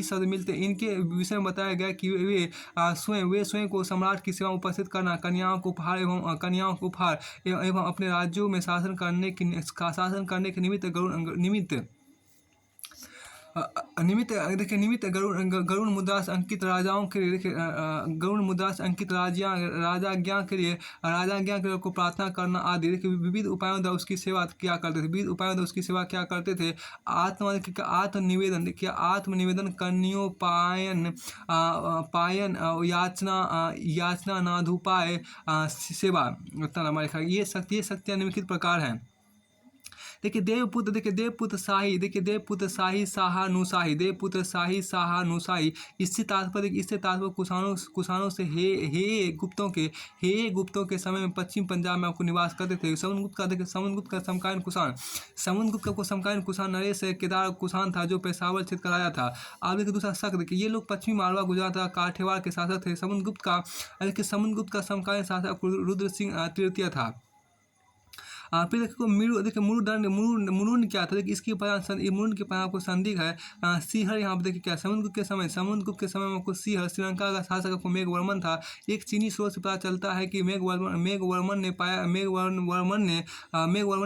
शब्द मिलते हैं। इनके विषय में बताया गया कि वे स्वयं को सम्राट की सेवा उपस्थित करना, कन्याओं को उपहार एवं अपने राज्यों में शासन करने के निमित्त गरुण मुद्रा से अंकित राजाओं के लिए राजाज्ञा के लिए को प्रार्थना करना आदि देखिए विविध उपायों द्वारा उसकी सेवा क्या करते थे। आत्मनिवेदन देखिए आत्मनिवेदन कन्योपायन याचना नाधुपाय सेवा ये शक्तियाँ निम्नलिखित प्रकार हैं। देखिए देवपुत्र शाही शाह नुशाही। इससे तात्पर्य कुषाणों से हे गुप्तों के समय में पश्चिम पंजाब में आपको निवास करते थे। समुद्रगुप्त का समकालीन कुषाण नरेश केदार कुषाण था, जो पेशावर क्षेत्र का राजा था। अब देखिए दूसरा शक देखिए, ये लोग पश्चिमी मालवा गुजरात काठियावाड़ के शासक थे। समुद्रगुप्त का समकालीन शासक रुद्र सिंह तृतीय था। फिर देखो देखिए मुरुन क्या था, देखिए इसकी मुरुन के पहचान आपको संदिग्ध है। सिंहर यहाँ पर देखिए क्या, समुद्रगुप्त के समय में आपको सिंहर श्रीलंका का शासक आपको मेघवर्मन था। एक चीनी स्रोत से पता चलता है कि मेघवर्मन ने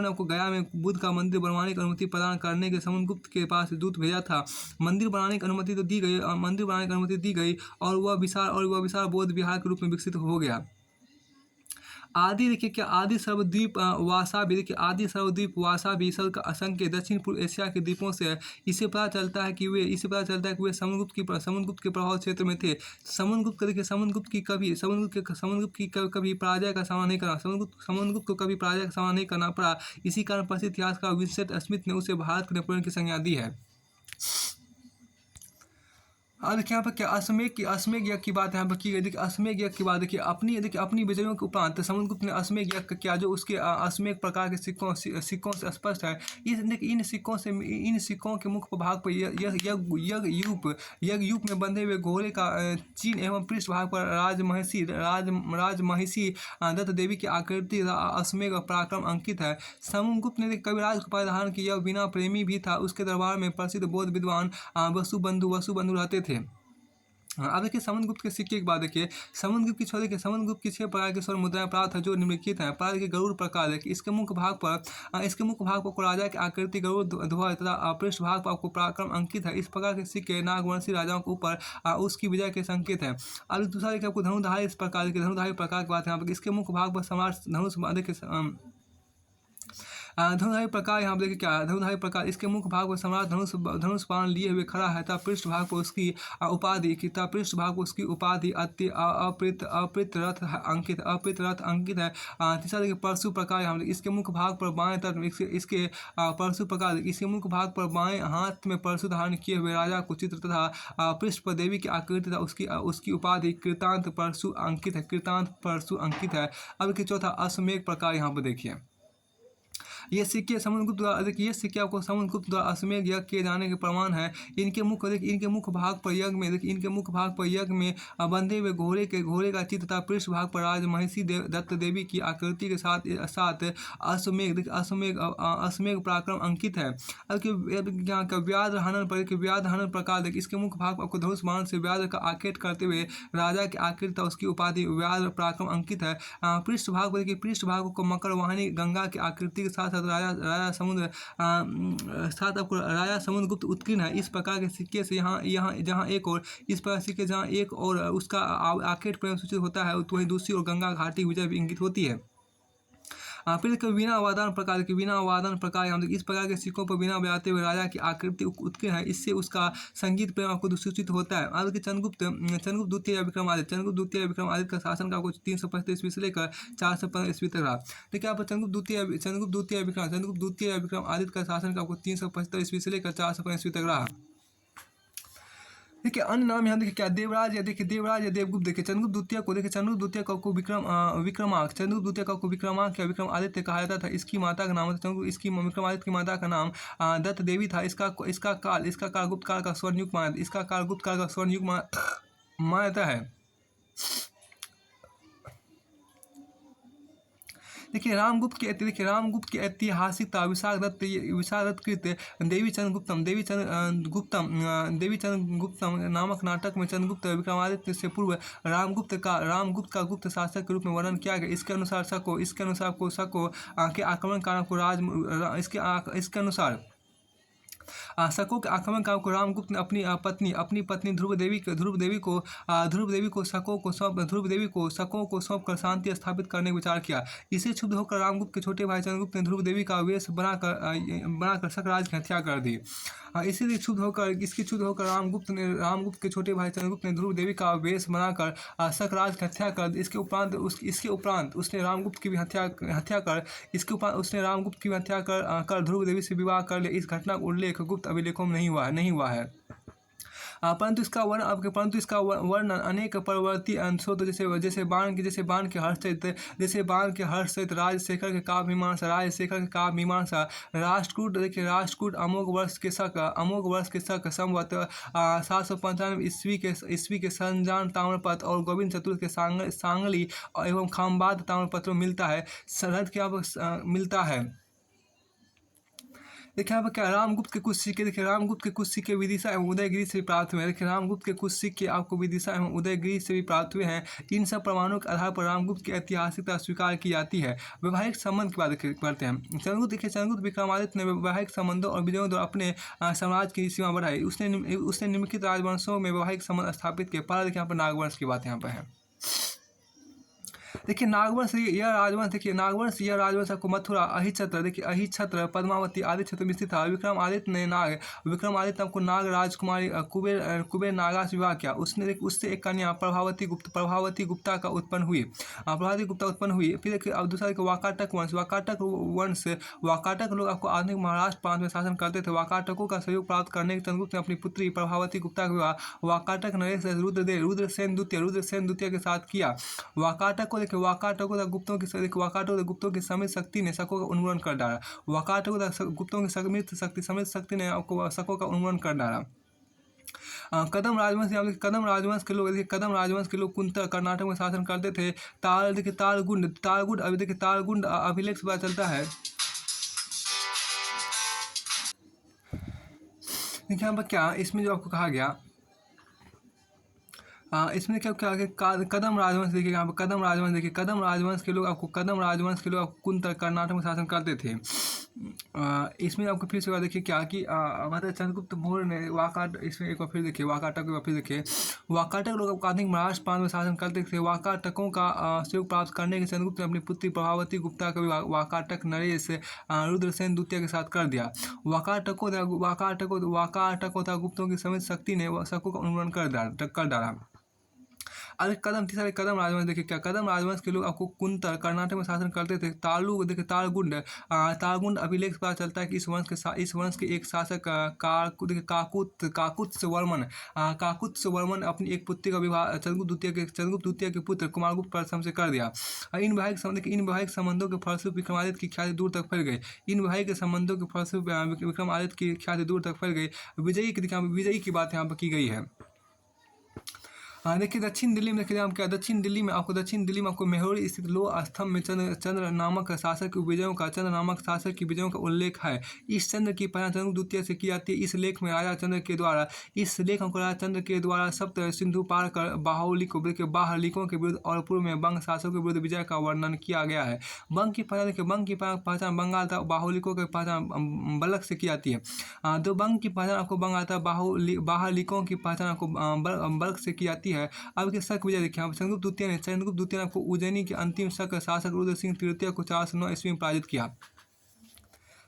आपको गया में बुद्ध का मंदिर बनवाने की अनुमति प्रदान करने के समुद्रगुप्त के पास दूत भेजा था। मंदिर बनाने की अनुमति तो दी गई, और वह विशाल बौद्ध विहार के रूप में विकसित हो गया। आदि देखिए क्या, आदि सर्वद्वीप वासा भी ईसर का असंख्य दक्षिण पूर्व एशिया के द्वीपों से है। इसे पता चलता है कि वे समुद्रगुप्त के प्रभाव क्षेत्र में थे। समुद्रगुप्त की कभी पराजय का सामना नहीं करना समुद्रगुप्त को कभी पराजय का सामना नहीं करना पड़ा। इसी कारण प्रसिद्ध इतिहासकार विंसेंट स्मिथ ने उसे भारत के नेपोलियन की संज्ञा दी है। अब देखिए यहाँ पर क्या अश्वमेध यज्ञ की बात यहाँ पर की गई। देखिए अश्वमेध यज्ञ की बात देखिए अपनी विजयों के उपरांत समुद्रगुप्त ने अश्वमेध यज्ञ किया, जो उसके अश्वमेध प्रकार के सिक्कों से स्पष्ट है। इन सिक्कों के मुख्य भाग पर यज्ञ में बंधे हुए घोड़े का चिन्ह एवं पृष्ठ भाग पर राजमहिषी दत्त देवी की आकृति अश्वमेध पराक्रम अंकित है। समुद्रगुप्त ने कविराज को परिधान किया, बिना प्रेमी भी था। उसके दरबार में प्रसिद्ध बौद्ध विद्वान वसुबंधु रहते थे। अब देखिए समुद्रगुप्त के सिक्के की बात देखिए। समुद्रगुप्त की 6 प्रकार की स्वर्ण मुद्राएं प्राप्त है, जो निम्नलिखित हैं। पहला देखिए गरुड़ प्रकार देखिए, इसके मुख्य भाग पर राजा की आकृति गरुड़ ध्वज तथा पृष्ठ भाग पर आपको पराक्रम अंकित है। इस प्रकार के सिक्के नागवंशी राजाओं के ऊपर उसकी विजय के संकेत हैं। अब दूसरा देखिए आपको धनुधारी प्रकार की बात है यहाँ पर। इसके मुख्य भाग पर सम्राट धनुष देखिए धनुधारी प्रकार यहाँ पर देखिए क्या, धनुधारी प्रकार इसके मुख्य भाग पर सम्राट धनुष बाण लिए हुए खड़ा है, तथा पृष्ठ भाग पर उसकी उपाधि अपृत रथ अंकित है। तीसरा देखिए परशु प्रकार यहाँ पर। इसके मुख्य भाग पर बाएं तरफ इसके परशु प्रकार, इसके मुख्य भाग पर बाएं हाथ में परशु धारण किए हुए राजा को चित्र तथा पृष्ठ पर देवी की आकृति तथा उसकी उपाधि कृतांत परशु अंकित है। अब देखिए चौथा अश्वमेध प्रकार यहाँ पर देखिए। ये सिक्के आपको समुद्रगुप्त द्वारा अश्वमेध यज्ञ किए जाने के प्रमाण है। इनके मुख्य भाग पर यज्ञ में बंधे हुए घोड़े का चित्र तथा पृष्ठ भाग पर राजमहिषी दत्त देवी की आकृति के साथ अश्वमेध पराक्रम अंकित है। यहाँ का व्याध हनन प्रकार देखिए। इसके मुख्य भाग पर आपको धनुष बाण से व्याध का आखेट करते हुए राजा की आकृति तथा उसकी उपाधि व्याध पराक्रम अंकित है। पृष्ठ भाग को मकर वाहिनी गंगा की आकृति के साथ राजा समुद्रगुप्त उत्कीर्ण है। इस प्रकार के सिक्के से जहाँ एक और उसका आखेट प्रेम सूचित होता है, तो वहीं दूसरी ओर गंगा घाटी विजय भी इंगित होती है। फिर वीणा वादन प्रकार इस प्रकार के सिक्कों पर वीणा बजाते हुए राजा की आकृति उत्कीर्ण है। इससे उसका संगीत प्रेम आपको सूचित होता है। आगे चंद्रगुप्त द्वितीय विक्रमादित्य का शासन का आपको 375 ईस्वी से लेकर 415 ईस्वी तक रहा। देखिए यहाँ पर चंद्रगुप्त द्वितीय विक्रमादित्य का शासन का आपको 375 ईस्वी से लेकर 415 ईस्वी तक रहा। देखिए अन्य नाम यहाँ देखिए क्या, देवराज या देवगुप्त देखिए। चंद्रगुप्त द्वितीय को विक्रमांक या विक्रमादित्य कहा जाता था। इसकी माता का नाम विक्रमादित्य की माता का नाम दत्त देवी था। इसका काल गुप्त काल का स्वर्ण युग मान्यता है। देखिए रामगुप्त की ऐतिहासिकता विशाल दत्त देवी चंद्रगुप्तम नामक नाटक में चंद्रगुप्त विक्रमादित्य से पूर्व रामगुप्त का गुप्त शासक के रूप में वर्णन किया गया। इसके अनुसार शको के आक्रमणकारों को इसके अनुसार शकों के आक्रमणकारों को रामगुप्त ने अपनी पत्नी ध्रुव देवी को शकों को सौंपकर शांति स्थापित करने का विचार किया। इसे क्षुब्ध होकर रामगुप्त के छोटे भाई चंद्रगुप्त ने ध्रुव देवी का वेश बनाकर शकराज की हत्या कर दी। इसीलिए क्षुब्ध होकर रामगुप्त के छोटे भाई चंद्रगुप्त ने ध्रुव देवी का वेश बनाकर शकराज की हत्या कर दी। इसके उपरांत उसने रामगुप्त की भी हत्या कर ध्रुव देवी से विवाह कर लिया। इस घटना का उल्लेख गुप्त अभिलेखों में नहीं हुआ है। परंतु इसका वर्णन अनेक परवर्ती अंशों तो जैसे बाण के हर्ष सहित राजशेखर के काव्य मीमांसा राष्ट्रकूट अमोघ वर्ष के शक संवत 795 ईस्वी के संजान ताम्रपत्र और गोविंद चतुर्थ के सांगली एवं खामबाद ताम्रपत्र में मिलता है। सरहद क्या मिलता है। देखिए यहाँ पर क्या रामगुप्त के कुछ सिक्के, देखिए रामगुप्त के कुछ सिक्के विदिशा एवं उदयगिरी से भी प्राप्त हुए हैं। देखिए रामगुप्त के कुछ सिक्के आपको विदिशा एवं उदयगिरी से भी प्राप्त हुए हैं। इन सब प्रमाणों के आधार पर रामगुप्त की ऐतिहासिकता स्वीकार की जाती है। वैवाहिक संबंध की बात करते हैं। चंद्रगुप्त विक्रमादित्य ने वैवाहिक संबंधों और विजयों द्वारा अपने साम्राज्य की सीमा बढ़ाई। उसने निम्नलिखित राजवंशों में वैवाहिक संबंध स्थापित किए। पहला देखिए यहाँ पर नागवंश की बात यहाँ पर है। देखिए नागवंश यह राजवंश आपको मथुरा, अहिछत्र, पद्मावती आदि क्षेत्र में स्थित था। विक्रमादित्य आपको नाग राजकुमारी कुबेर नागा से विवाह किया। उससे एक कन्या प्रभावती गुप्ता का उत्पन्न हुई। फिर देखिए अब दूसरा देखिए वाकाटक लोग आपको आधुनिक महाराष्ट्र प्रांत में शासन करते थे। वाकाटकों का सहयोग प्राप्त करने के चंद्रगुप्त ने अपनी पुत्री प्रभावती गुप्ता का विवाह वाकाटक नरेश रुद्रसेन द्वितीय के साथ किया। वाकाटकों तथा गुप्तों की समित शक्ति ने शकों का उन्मूलन कर डाला। गुप्तों की समित शक्ति ने आपको शकों का उन्मूलन कर डाला। कदम राजवंश के लोग कुंतल कर्नाटक में शासन करते थे। तालगुंड अभिलेख से पता चलता है। देखिए यहाँ पर क्या इसमें जो आपको कहा गया इसमें क्या कदम राजवंश देखिए यहाँ पर कदम राजवंश के लोग आपको कुंतल कर्नाटक में शासन करते थे। इसमें आपको फिर से देखिए क्या कि मतलब चंद्रगुप्त मौर्य ने इसमें एक बार फिर देखिए वाकाटक लोग आपको आधुनिक महाराष्ट्र प्रांत में शासन करते थे। वाकाटकों का सहयोग प्राप्त करने के चंद्रगुप्त ने अपनी पुत्री प्रभावती गुप्ता का विवाह वाकाटक नरेश रुद्रसेन द्वितीय के साथ कर दिया। वाकाटकों तथा गुप्तों की समित शक्ति ने शकों का उन्मूलन कर डाला। अब कदम राजवंश देखिए क्या कदम राजवंश के लोग आपको कुंतल कर्नाटक में शासन करते थे। तालगुंड अभिलेख से पता चलता है कि इस वंश के एक शासक काकुत्स वर्मन अपनी एक पुत्री का विवाह चंद्रगुप्त द्वितीय के पुत्र कुमारगुप्त प्रथम से कर दिया। इन वैवाहिक संबंधों के फलस्वरूप विक्रमादित्य की ख्याति दूर तक फैल गई। विजयी की बात यहाँ पर की गई है। देखिए दक्षिण दिल्ली में आपको मेहौरी स्थित लोह स्तंभ में चंद्र नामक शासक की विजयों का उल्लेख है। इस चंद्र की पहचान चंद्रगुप्त द्वितीय से की जाती है। इस लेख में राजा चंद्र के द्वारा सप्त सिंधु पार कर बाहलिकों के विरुद्ध और पूर्व में बंग शासकों के विरुद्ध विजय का वर्णन किया गया है। बंग की पहचान बंगाल था। बाहुलिकों की पहचान बलख से की जाती है। तो बंग की पहचान आपको बंगाल था। बाहलिकों की पहचान आपको बलख से की जाती है। अब के शक विजय देखिए चंद्रगुप्त द्वितीय ने आपको उज्जैनी के अंतिम शासक रुद्र सिंह तृतीय को 409 ईस्वी में पराजित किया।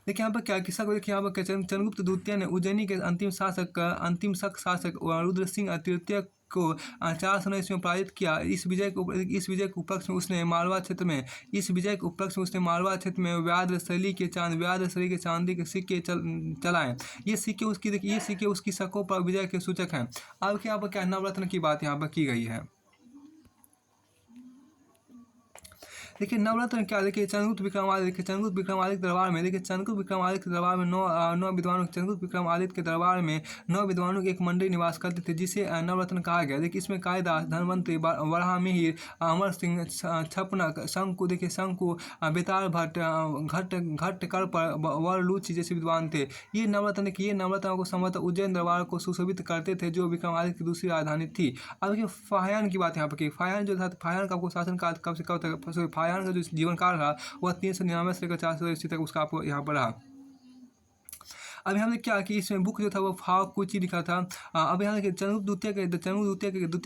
देखिए यहाँ पर क्या किस्सा को देखिए यहाँ पर चंद्रगुप्त द्वितीय ने उज्जैनी के अंतिम शासक रुद्र सिंह तृतीय को 409 ईस्वी में पराजित किया। इस विजय के उपलक्ष्य में उसने मालवा क्षेत्र में व्याघ्र शैली के चांदी के सिक्के चलाए। ये सिक्के उसकी शकों पर विजय के सूचक हैं। अब यहाँ पर क्या नवरत्न की बात यहाँ पर की गई है। देखिए नवरत्न क्या देखिए चंद्रगुप्त विक्रमादित्य के दरबार में चंद्रगुप्त विक्रमादित्य के दरबार में 9 विद्वानों की एक मंडली निवास करते थे जिसे नवरत्न कहा गया। देखिए इसमें कालिदास, धनवंतरी, वराहमिहिर, अमर सिंह, छपनक, शंकु, बेताल भट्ट, घट्टकल्प, वरलुचि जैसे विद्वान थे। ये नवरत्न को संभवतः उज्जैन दरबार को सुशोभित करते थे जो विक्रमादित्य की दूसरी राजधानी थी। अब देखिए फाहियान की बात यहाँ पर की। फाहियान जो था फाहियान का आपको शासन काल कब से कब तक फाहियान का जो जीवन काल रहा वह 399 से लेकर 400 ईस्वी तक उसका आपको यहाँ पर रहा। अब यहाँ क्या कि इसमें बुक जो था वो फा कुची लिखा था। अब यहाँ देखिए चंद्रगुप्त द्वितीय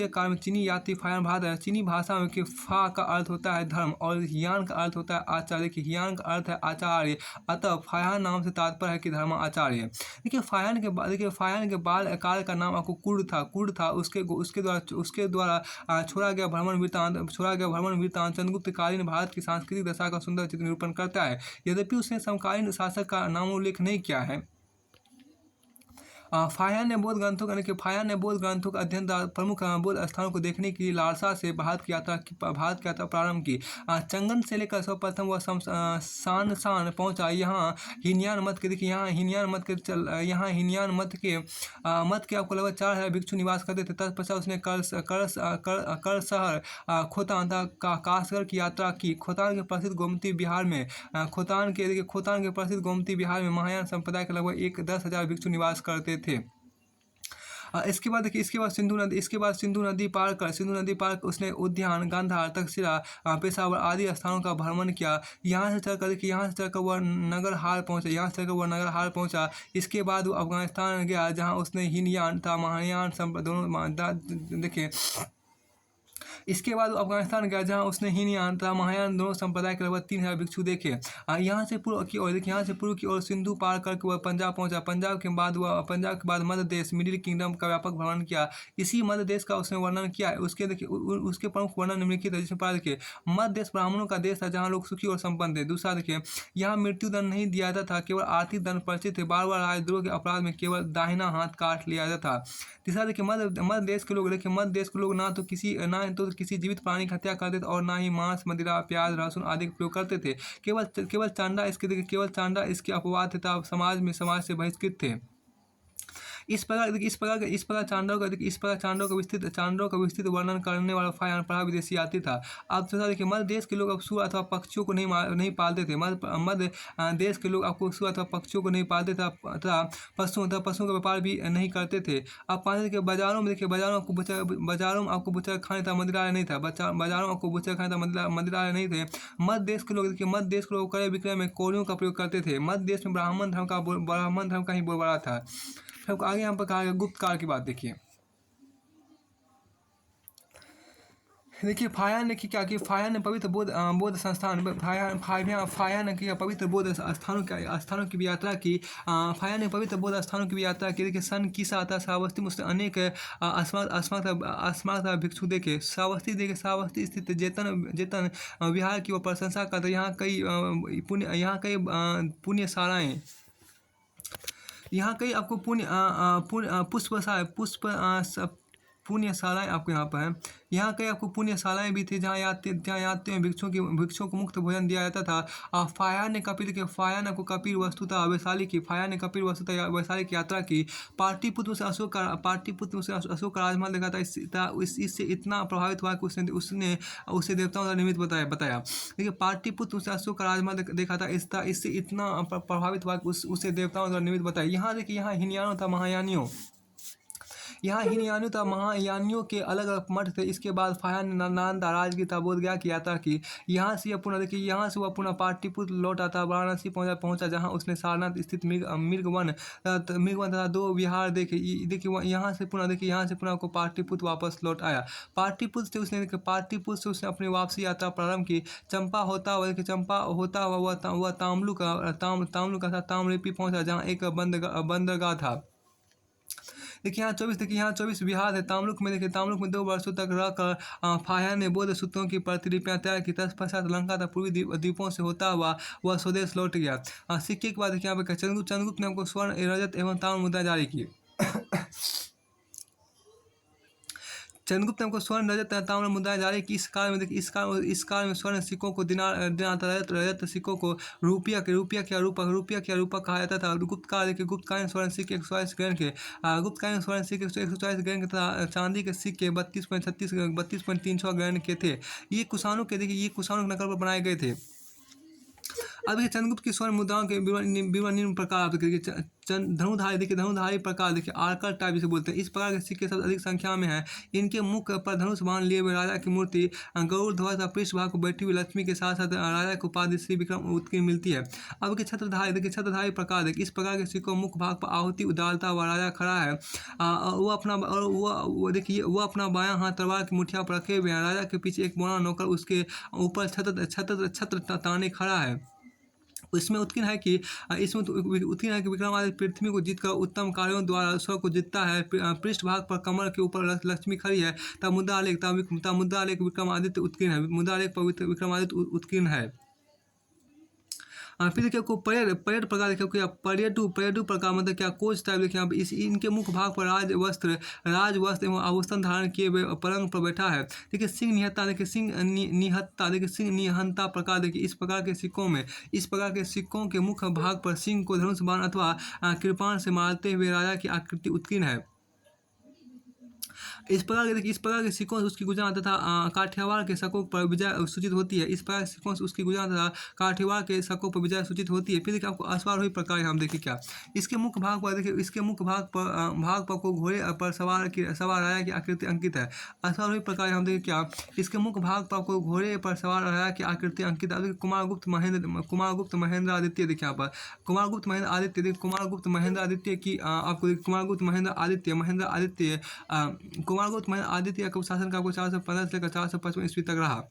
काल में चीनी यात्री फाहियान भाषा चीनी भाषा में कि फा का अर्थ होता है धर्म और हियान का अर्थ होता है आचार्य। देखिए हियान का अर्थ है आचार्य, अतः फाहियान नाम से तात्पर्य है कि धर्म आचार्य। देखिए फाहियान के बाल काल का नाम आपको कुर्ड था। उसके द्वारा छोड़ा गया भ्रमण वृत्तांत चंद्रगुप्त कालीन भारत की सांस्कृतिक दशा का सुंदर चित्र निरूपण करता है। यद्यपि उसने समकालीन शासक का नामोल्लेख नहीं किया है। फाहियान ने बौद्ध ग्रंथों का देखिए फाहियान ने बौद्ध ग्रंथों का अध्ययन द्वारा प्रमुख बौद्ध स्थानों को देखने की लालसा से भारत की यात्रा प्रारंभ की। चंगन से लेकर सर्वप्रथम वह शान पहुंचा। यहाँ हीनयान मत के देखिए यहाँ हीनयान मत के आपको लगभग 4000 भिक्षु निवास करते थे। तत्पश्चात उसने कर शहर खोतान तथा कासगढ़ की यात्रा की। खोतान के प्रसिद्ध गोमती विहार में खोतान के प्रसिद्ध गोमती विहार में महायान संप्रदाय के लगभग 10,000 भिक्षु निवास करते थे। इसके बाद देखिए सिंधु नदी पार कर उसने उद्यान, गांधार, तक्षशिला, पेशावर आदि स्थानों का भ्रमण किया। यहाँ से चलकर वह नगरहार पहुँचा। इसके बाद वो अफगानिस्तान गया, जहाँ उसने हीनयान तथा महायान देखिए इसके बाद वो अफगानिस्तान गया, जहाँ उसने हीनयान तथा महायान दोनों संप्रदाय के लगभग 3000 भिक्षु देखे। यहाँ से पूर्व की ओर सिंधु पार करके वह पंजाब पहुंचा। पंजाब के बाद मध्य देश, मिडिल किंगडम का व्यापक भ्रमण किया। इसी मध्य देश का उसने वर्णन किया। उसके प्रमुख वर्णन निम्नलिखित है, जिसमें पढ़ा देखिए मध्य देश ब्राह्मणों का देश था, जहाँ लोग सुखी और संपन्न थे। दूसरा देखिए यहाँ मृत्यु दंड नहीं दिया जाता था, केवल आर्थिक दंड परिचित थे। बार बार राजद्रोह के अपराध में केवल दाहिना हाथ काट लिया जाता था। तीसरा देखिए मध्य देश के लोग ना तो किसी जीवित प्राणी की हत्या करते थे और ना ही मांस, मदिरा, प्याज, लहसुन आदि का प्रयोग करते थे। केवल चांडा इसके अपवाद थे तथा समाज से बहिष्कृत थे। इस प्रकार चांडों का विस्तृत वर्णन करने वाला फाहियान पढ़ा विदेशी यात्री था। अब चौथा देखिए मध्य देश के लोग अब सुअर अथवा पक्षियों को नहीं पालते थे। मध्य देश के लोग आपको सुअर अथवा पक्षियों को नहीं पालते तथा पशुओं का व्यापार भी नहीं करते थे। अब पाँच देखिए बाजारों में आपको बुचर खाने तथा मदिरालय नहीं था। बाजारों में आपको बुचर खाने तथा मदिरालय नहीं थे। मध्य देश के लोग क्रय विक्रय में कौड़ियों का प्रयोग करते थे। मध्य देश में ब्राह्मण धर्म का ही बोलबाला था। फिर आगे यहाँ पर कहा गया गुप्त काल की बात देखिए फाहियान ने क्या कि फाहियान ने पवित्र बौद्ध संस्थान फाहियान ने किया पवित्र बौद्ध स्थानों की भी यात्रा की। फाहियान ने पवित्र बौद्ध स्थानों की भी यात्रा की। देखिए सन कीसा तथा श्रावस्ती में उसने अनेक अस्माक भिक्षु देखे। श्रावस्ती स्थित जेतन विहार की वो प्रशंसा करते। यहाँ कई पुण्यशालाएँ आपको पुण्यशालाएँ आपको यहाँ पर हैं। यहाँ कई आपको पुण्यशालाएँ भी थी, जहाँ यात्रियों में भिक्षुओं को मुक्त भोजन दिया जाता था। फाहियान ने कपिल वस्तुतः वैशाली की यात्रा की। पाटलिपुत्र से अशोक का राजमहल देखा था। इससे इतना प्रभावित हुआ कि उसने उसे देवताओं द्वारा निर्मित बताया। देखिए पाटलिपुत्र से अशोक का राजमहल देखा था। इससे इतना प्रभावित हुआ कि उसे देवताओं द्वारा निर्मित बताया। यहाँ देखिए यहाँ हीनयानों तथा महायानियों के अलग अलग मठ थे। इसके बाद फाहियान ने नालंदा, राजगीर तथा बोधगया की यात्रा की। यहाँ से वह पुनः पाटलिपुत्र लौटा था। वाराणसी पहुंचा, जहाँ उसने सारनाथ स्थित मृगवन तथा 2 विहार देखे। यहाँ से पुनः आपको पाटलिपुत्र वापस लौट आया। पाटलिपुत्र से उसने अपनी वापसी यात्रा प्रारंभ की। चंपा होता हुआ ताम्रलिप्ति पहुंचा, जहाँ एक बंदरगाह था। देखिए यहाँ 24 विहार है। ताम्लुक में 2 वर्षों तक रहकर फाहियान ने बौद्ध सूत्रों की प्रतिलिपियां तैयार की। तत्पश्चात लंका तथा पूर्वी द्वीपों से होता हुआ वह स्वदेश लौट गया। सिक्के के बाद देखिए यहाँ पे चंद्रगुप्त ने हमको स्वर्ण, रजत एवं ताम्र मुद्रा जारी की। चंद्रगुप्त ने हमको स्वर्ण, रजत तथा ताम्र मुद्राएं जारी की। इस काल में स्वर्ण सिक्कों को दिनार रजत सिक्कों को रुपया के रूपक कहा जाता था। गुप्तकालीन स्वर्ण सिक्के 140 ग्रैंड के, गुप्तकालीन स्वर्ण सिक्के 140 ग्रैंड के तथा चांदी के सिक्के 32.300 ग्रैंड के थे। ये कुषाणों के नकल पर बनाए गए थे। अब ये चंद्रगुप्त की स्वर्ण मुद्राओं के विवरण निम्न प्रकार आप देखिए। धनुधारी प्रकार देखिए आर्कर टाइप जिसे बोलते हैं। इस प्रकार के सिक्के सबसे अधिक संख्या में हैं। इनके मुख पर धनुष बाण लिए हुए राजा की मूर्ति, गरुड़ ध्वज तथा पृष्ठभाग को बैठी हुई लक्ष्मी के साथ साथ राजा की उपाधि श्री विक्रम उत्कीर्ण मिलती है। अब के छत्रधारी प्रकार देखिए। इस प्रकार के सिक्कों मुख भाग पर आहुति उडालता हुआ राजा खड़ा है। वो अपना बायां हाथ तलवार की मुठिया पर रखे हुए हैं। राजा के पीछे एक बौना नौकर उसके ऊपर छत्र ताने खड़ा है। इसमें उत्कीर्ण है कि विक्रमादित्य पृथ्वी को जीतकर उत्तम कार्यों द्वारा स्वर्ग को जीतता है। पृष्ठभाग पर कमर के ऊपर लक्ष्मी खड़ी है। तब मुद्रालेख विक्रमादित्य उत्कीर्ण है। मुद्रालेख पर विक्रमादित्य उत्कीर्ण है। फिर देखिए आपको परेड परेड प्रकार देखिए क्या परेड प्रकार मतलब क्या कोच टाइप देखिए आप इस इनके मुख्य भाग पर राज वस्त्र एवं आभूषण धारण किए हुए पलंग पर बैठा है। देखिए सिंह निहत्ता देखिए निहत्ता देखिए सिंह निहंता प्रकार देखिए इस प्रकार के सिक्कों के मुख्य भाग पर सिंह को धनुष बाण अथवा कृपाण से मारते हुए राजा की आकृति उत्कीर्ण है। इस प्रकार के सिक्कों से उसकी गुजरात तथा काठियावाड़ के शकों पर विजय सूचित होती है। इस प्रकार के सिक्कों से उसकी गुजरात तथा काठियावाड़ के शकों पर विजय सूचित होती है। फिर देखिए आपको अश्वारोही प्रकार हम देखिए क्या इसके मुख्य भाग पर देखिए इसके मुख्य भाग पर को घोड़े पर सवार राजा की आकृति अंकित है। अश्वारोही प्रकार हम देखिए क्या इसके मुख्य भाग पर को घोड़े पर सवार राजा की आकृति अंकित है। कुमारगुप्त महेंद्र आदित्य देखिए यहाँ पर कुमारगुप्त महेंद्र आदित्य की आपको कुमारगुप्त महेंद्र आदित्य कुमारगुप्त महेंद्र आदित्य का शासन का आपको 415 से लेकर 455 ईस्वी तक रहा।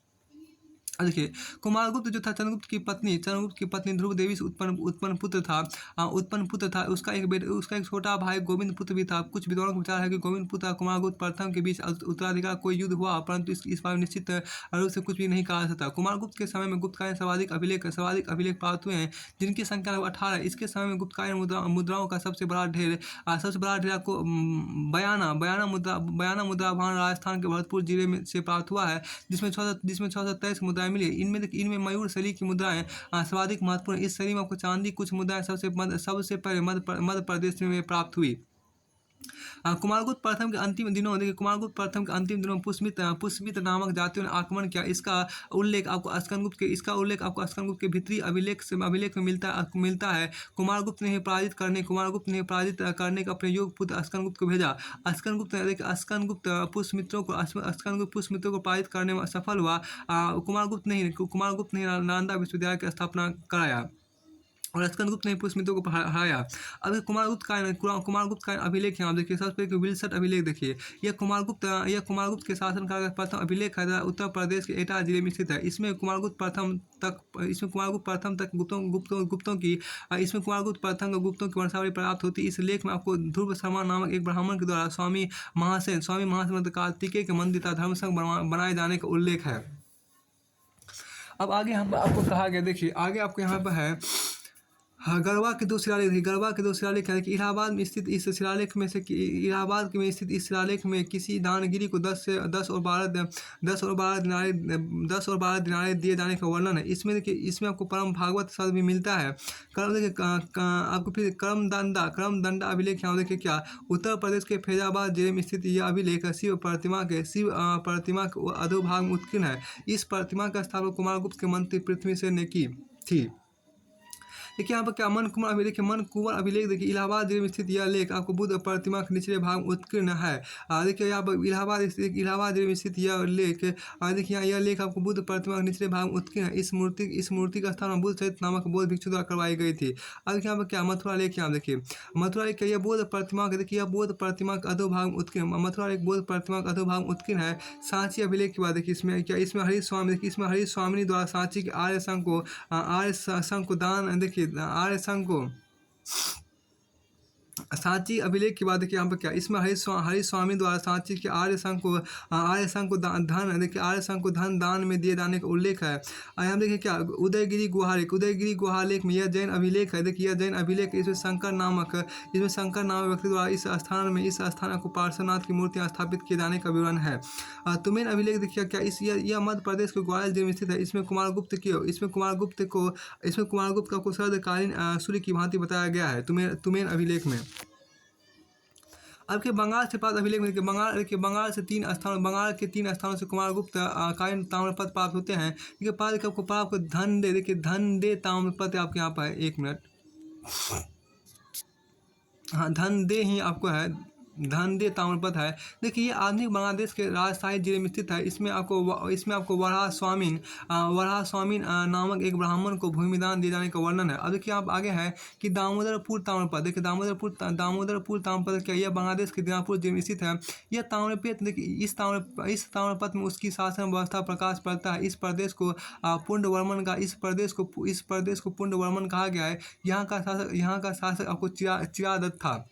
देखिए कुमारगुप्त जो था चंद्रगुप्त की पत्नी ध्रुव देवी से उत्पन्न पुत्र था। उसका एक छोटा भाई गोविंद पुत्र भी था। कुछ विद्वानों का विचार है कि गोविंद पुत्र और कुमारगुप्त प्रथम के बीच उत्तराधिकार कोई युद्ध हुआ, परंतु इस बारे में निश्चित रूप से कुछ भी नहीं कहा जा सकता। कुमारगुप्त के समय में गुप्तकालीन सर्वाधिक अभिलेख प्राप्त हुए हैं, जिनकी संख्या 18 है। इसके समय में गुप्तकालीन मुद्राओं का सबसे बड़ा ढेर आपको बयाना मुद्रा भान राजस्थान के भरतपुर जिले में से प्राप्त हुआ है, जिसमें 623 मुद्राएं मिली। इनमें मयूर शैली की मुद्राएं सर्वाधिक महत्वपूर्ण। इस शैली में आपको चांदी कुछ मुद्राएं सबसे पहले मध्य प्रदेश में प्राप्त हुई। कुमारगुप्त प्रथम के अंतिम दिनों पुष्मित नामक जातियों ने आक्रमण किया। इसका उल्लेख आपको स्कंदगुप्त के भीतरी अभिलेख में मिलता है। कुमारगुप्त ने पराजित करने का अपने योग्य पुत्र स्कंदगुप्त को भेजा। स्कंदगुप्त पुष्यमित्रों को पराजित करने में सफल हुआ। कुमारगुप्त ने नालंदा विश्वविद्यालय की स्थापना कराया और स्कंदगुप्त ने पुष्यमित्रों को हराया। अब कुमारगुप्त का अभिलेख यहाँ देखिए सबसे पहले विलसट अभिलेख देखिए। यह कुमारगुप्त के शासनकाल का प्रथम अभिलेख है, उत्तर प्रदेश के एटा जिले में स्थित है। इसमें कुमारगुप्त प्रथम तक गुप्तों की वंशावली प्राप्त होती है। इस लेख में आपको ध्रुव शर्मा नामक एक ब्राह्मण के द्वारा स्वामी महासेन मतलब कार्तिकेय के मंदिर तथा धर्मसंघ बनाए जाने का उल्लेख है। अब आगे हम आपको कहा गया देखिए आगे आपको यहाँ पर है गढ़वा के दो शिलालेख है कि इलाहाबाद में स्थित इस शिलालेख में किसी दानगिरी को 10 और 12 दिनारे दिए जाने का वर्णन है। इसमें आपको परम भागवत शब्द भी मिलता है। आपको फिर करमदंडा अभिलेख यहाँ देखिए क्या उत्तर प्रदेश के फैजाबाद जिले में स्थित यह अभिलेख शिव प्रतिमा के अधोभाग में उत्कीर्ण है। इस प्रतिमा का स्थापना कुमारगुप्त के मंत्री पृथ्वीसेन ने की थी। देखिए यहाँ पर क्या मन कुंवर अभिलेख देखिए इलाहाबाद जिले में स्थित यह लेख आपको बुद्ध प्रतिमा के निचले भाग में उत्कीर्ण है। देखिए यहाँ पर इलाहाबाद जिले में स्थित यह लेख देखिए यह लेख आपको बुद्ध प्रतिमा के निचले भाग में उत्कीर्ण है। इस मूर्ति का स्थान बुद्ध सहित नामक बौद्ध भिक्षु द्वारा करवाई गई थी। अब यहाँ पर क्या मथुरा लेख यहाँ देखिए मथुरा लेख यह बौद्ध प्रतिमा देखिए यह बौद्ध प्रतिमा के अधोभाग में उत्कीर्ण मथुरा लेख बौद्ध प्रतिमा के अधोभाग में उत्कीर्ण है। सांची अभिलेख की बात देखिए इसमें हरीश स्वामी द्वारा सांची के आर्य संघ को दान देखिए आर्य संघ को सांची अभिलेख की बात देखिए यहाँ पर क्या इसमें हरीश स्वामी द्वारा सांची के आर्य संघ को धन दान में दिए जाने का उल्लेख है। यहाँ देखिए क्या उदयगिरी गुहा लेख में यह जैन अभिलेख है। देखिए यह जैन अभिलेख इसमें शंकर नामक व्यक्ति द्वारा इस स्थान को पार्श्वनाथ की मूर्तियाँ स्थापित किए जाने का विवरण है। तुमेन अभिलेख देखिए क्या यह मध्य प्रदेश के ग्वालियर जिले में स्थित है। इसमें कुमारगुप्त का कुशलकालीन सूर्य की भांति बताया गया है तुमेन अभिलेख में। अब के बंगाल से प्राप्त अभिलेख में बंगाल के 3 स्थानों से कुमारगुप्त कालीन ताम्रपत्र प्राप्त होते हैं। देखिए पाद आपको आपको धन दे ताम्रपत्र आपके यहाँ पर है। 1 मिनट हाँ धन दे ही आपको है धनदे ताम्रपत्र है। देखिए ये आधुनिक बांग्लादेश के राजशाही जिले में स्थित है। इसमें आपको वराह स्वामीन नामक एक ब्राह्मण को भूमिदान दिए जाने का वर्णन है। अब देखिए आप आगे हैं कि दामोदरपुर ताम्रपत्र देखिए दामोदरपुर ताम्रपत्र क्या यह बांग्लादेश के दीनाजपुर जिले में स्थित है। यह ताम्रपत्र देखिए इस ताम्रपत्र में उसकी शासन व्यवस्था प्रकाश पड़ता है। इस प्रदेश को पुंडवर्मन कहा गया है। यहाँ का शासक आपको चिरादत्त था।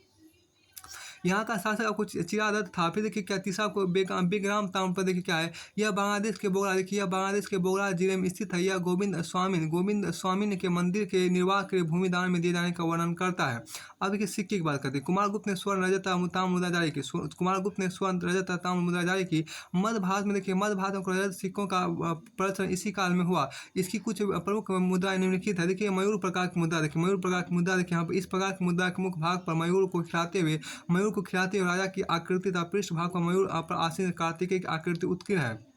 यहाँ का शासक आपको चिरादत्त था। फिर देखिए क्या तीसरा आपको बेग्राम ताम्रपत्र देखिए क्या है, यह बांग्लादेश के बोगरा, देखिए यह बांग्लादेश के बोगरा जिले में स्थित है। यह गोविंद स्वामी के मंदिर के निर्वाह के लिए भूमि दान में दिए जाने का वर्णन करता है। अब देखिए सिक्के की बात करते हैं। कुमारगुप्त ने स्वर्ण रजत ताम्र मुद्रा जारी की। कुमारगुप्त ने स्वर्ण रजत ताम्र मुद्रा जारी की। मध्य भारत में देखिए, मध्य भारत में रजत सिक्कों का प्रचलन इसी काल में हुआ। इसकी कुछ प्रमुख मुद्राएं निम्नलिखित है। देखिए मयूर प्रकार की मुद्रा, देखिए मयूर प्रकार की मुद्रा, देखिए यहाँ पर इस प्रकार की मुद्रा के मुख्य भाग पर मयूर को खिलाते हुए राजा की आकृति तथा पृष्ठ भाग पर मयूर पर आसीन कार्तिकेय की आकृति उत्कीर्ण है।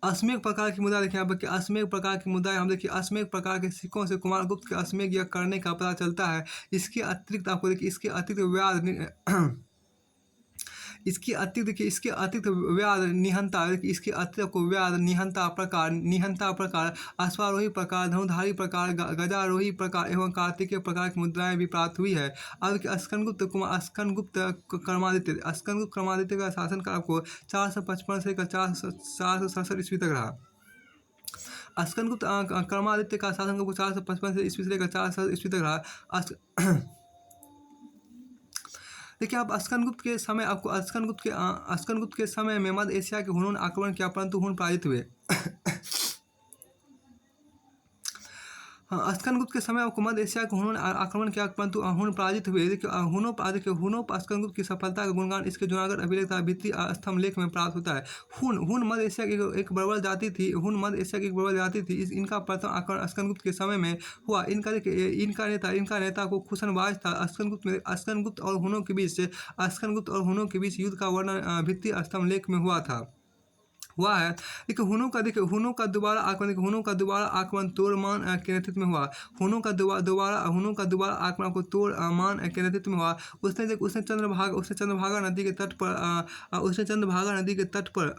अश्मेध प्रकार की मुद्रा, देखिए यहाँ पर अश्मेध प्रकार की मुद्रा, हम देखिए अश्मेध प्रकार के सिक्कों से कुमारगुप्त के अश्मेध यज्ञ करने का पता चलता है। इसके अतिरिक्त आपको देखिए इसके अतिरिक्त व्याध निहंता, इसके अतिरिक्त को व्याध निहंता प्रकार, अश्वारोही प्रकार, धनुधारी प्रकार, गजारोही प्रकार एवं कार्तिकेय प्रकार की मुद्राएं भी प्राप्त हुई है। अब अस्कनगुप्त क्रमादित्य का शासनकाल आपको 455 से 467 ईस्वी तक रहा। अस्कनगुप्त क्रमादित्य का शासन को 455 से ईस्वी से लेकर 467 ईस्वी तक रहा। देखिए आप अस्कनगुप्त के समय में मध्य एशिया के हुनों ने आक्रमण किया, परंतु हुन पराजित हुए। हाँ, अस्कनगुप्त के समय आपको मध्य एशिया के हुनों ने आक्रमण किया, परंतु हुन पराजित हुए। देखिए हुनों पर अस्कनगुप्त की सफलता का गुणगान इसके जूनागढ़ अभिलेख तथा भित्ति स्तंभ लेख में प्राप्त होता है। हुन मध्य एशिया की एक बर्बर जाति थी। इनका प्रथम आक्रमण अस्कनगुप्त के समय में हुआ। इनका नेता को खुशनवाज था। अस्कनगुप्त और हुनों के बीच युद्ध का वर्णन भित्ति स्तंभ लेख में हुआ है। देखिए हुनों का दोबारा आक्रमण तोड़मान के नेतृत्व में हुआ। हुनों का दोबारा आक्रमण को तोड़मान के नेतृत्व में हुआ। उसने चंद्रभागा नदी के तट पर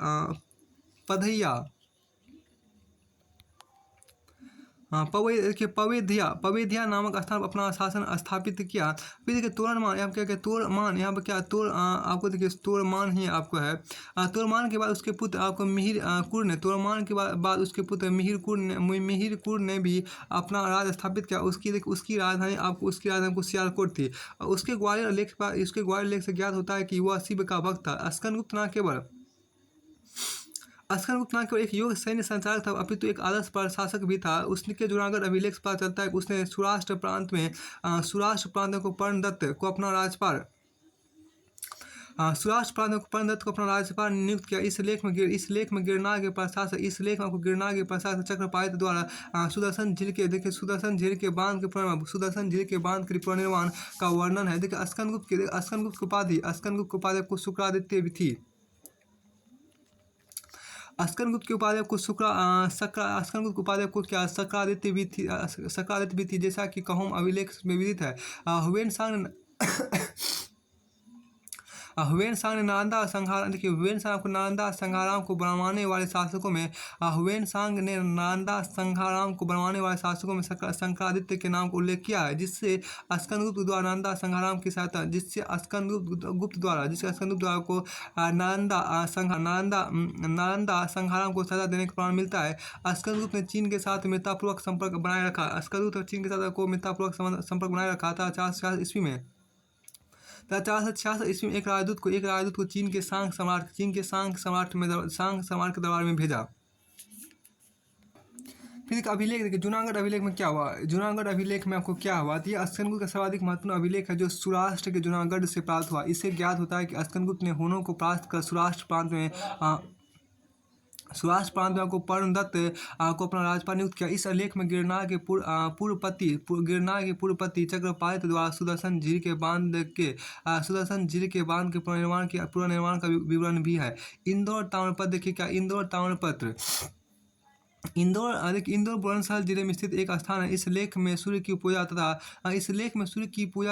पवेधिया नामक स्थान पर अपना शासन स्थापित किया। फिर देखिए तोड़मान, यहाँ पर आपको देखिए तोड़मान ही आपको है। तोड़मान के बाद उसके पुत्र आपको मिहिरकुर ने भी अपना राज स्थापित किया। उसकी राजधानी को सियालकोट थी। उसके ग्वालियर लेख से ज्ञात होता है कि वह शिव का भक्त था। अस्कनगुप्त न केवल एक योग्य सैन्य संचालक था, अपितु एक आदर्श प्रशासक भी था। उसके जूनागढ़ अभिलेख से पता चलता है कि उसने सौराष्ट्र प्रांत में को पर्णदत्त को अपना राज्यपाल नियुक्त किया। इस लेख में गिरनार के प्रशासक चक्रपाणि द्वारा सुदर्शन झील के बांध के पुनर्निर्माण का वर्णन है। देखिए अस्कनगुप्त की उपाधि को शुक्रादित्य भी थी। अस्कनगुप्त की उपाधि को शक्रादित्य भी थी, जैसा कि कहोम अभिलेख में विदित है। हुएनसांग ने नालंदा संहार, देखिए हुएनसांग को नालंदा संहाराम को बनवाने वाले शासकों में शक्रादित्य के नाम का उल्लेख किया है, जिससे अस्कनगुप्त द्वारा नालंदा संहाराम की सहायता को नालंदा संहाराम को सहायता देने का प्रमाण मिलता है। अस्कनगुप्त ने चीन के साथ मित्रतापूर्वक संपर्क बनाए रखा था। 466 ईस्वी में 466 ईस्वी में एक राजदूत को चीन के सांग सम्राट के दरबार में भेजा। फिर अभिलेख देखिए जूनागढ़ अभिलेख में क्या हुआ। जूनागढ़ अभिलेख में आपको क्या हुआ, तो ये अस्कनगुप्त का सर्वाधिक महत्वपूर्ण अभिलेख है जो सौराष्ट्र के जूनागढ़ से प्राप्त हुआ। इससे ज्ञात होता है कि अस्कनगुप्त ने हुनों को परास्त कर सौराष्ट्र प्रांत में आपको पर्णदत्त को अपना राज्यपाल नियुक्त किया। इस लेख में गिरनार के पूर्वपति चक्रपाणि द्वारा सुदर्शन झील के बांध के पुनर्निर्माण का विवरण भी है। इंदौर ताम्रपत्र, देखिए क्या इंदौर ताम्रपत्र इंदौर बुलंदशहर जिले में स्थित एक स्थान है। इस लेख में सूर्य की पूजा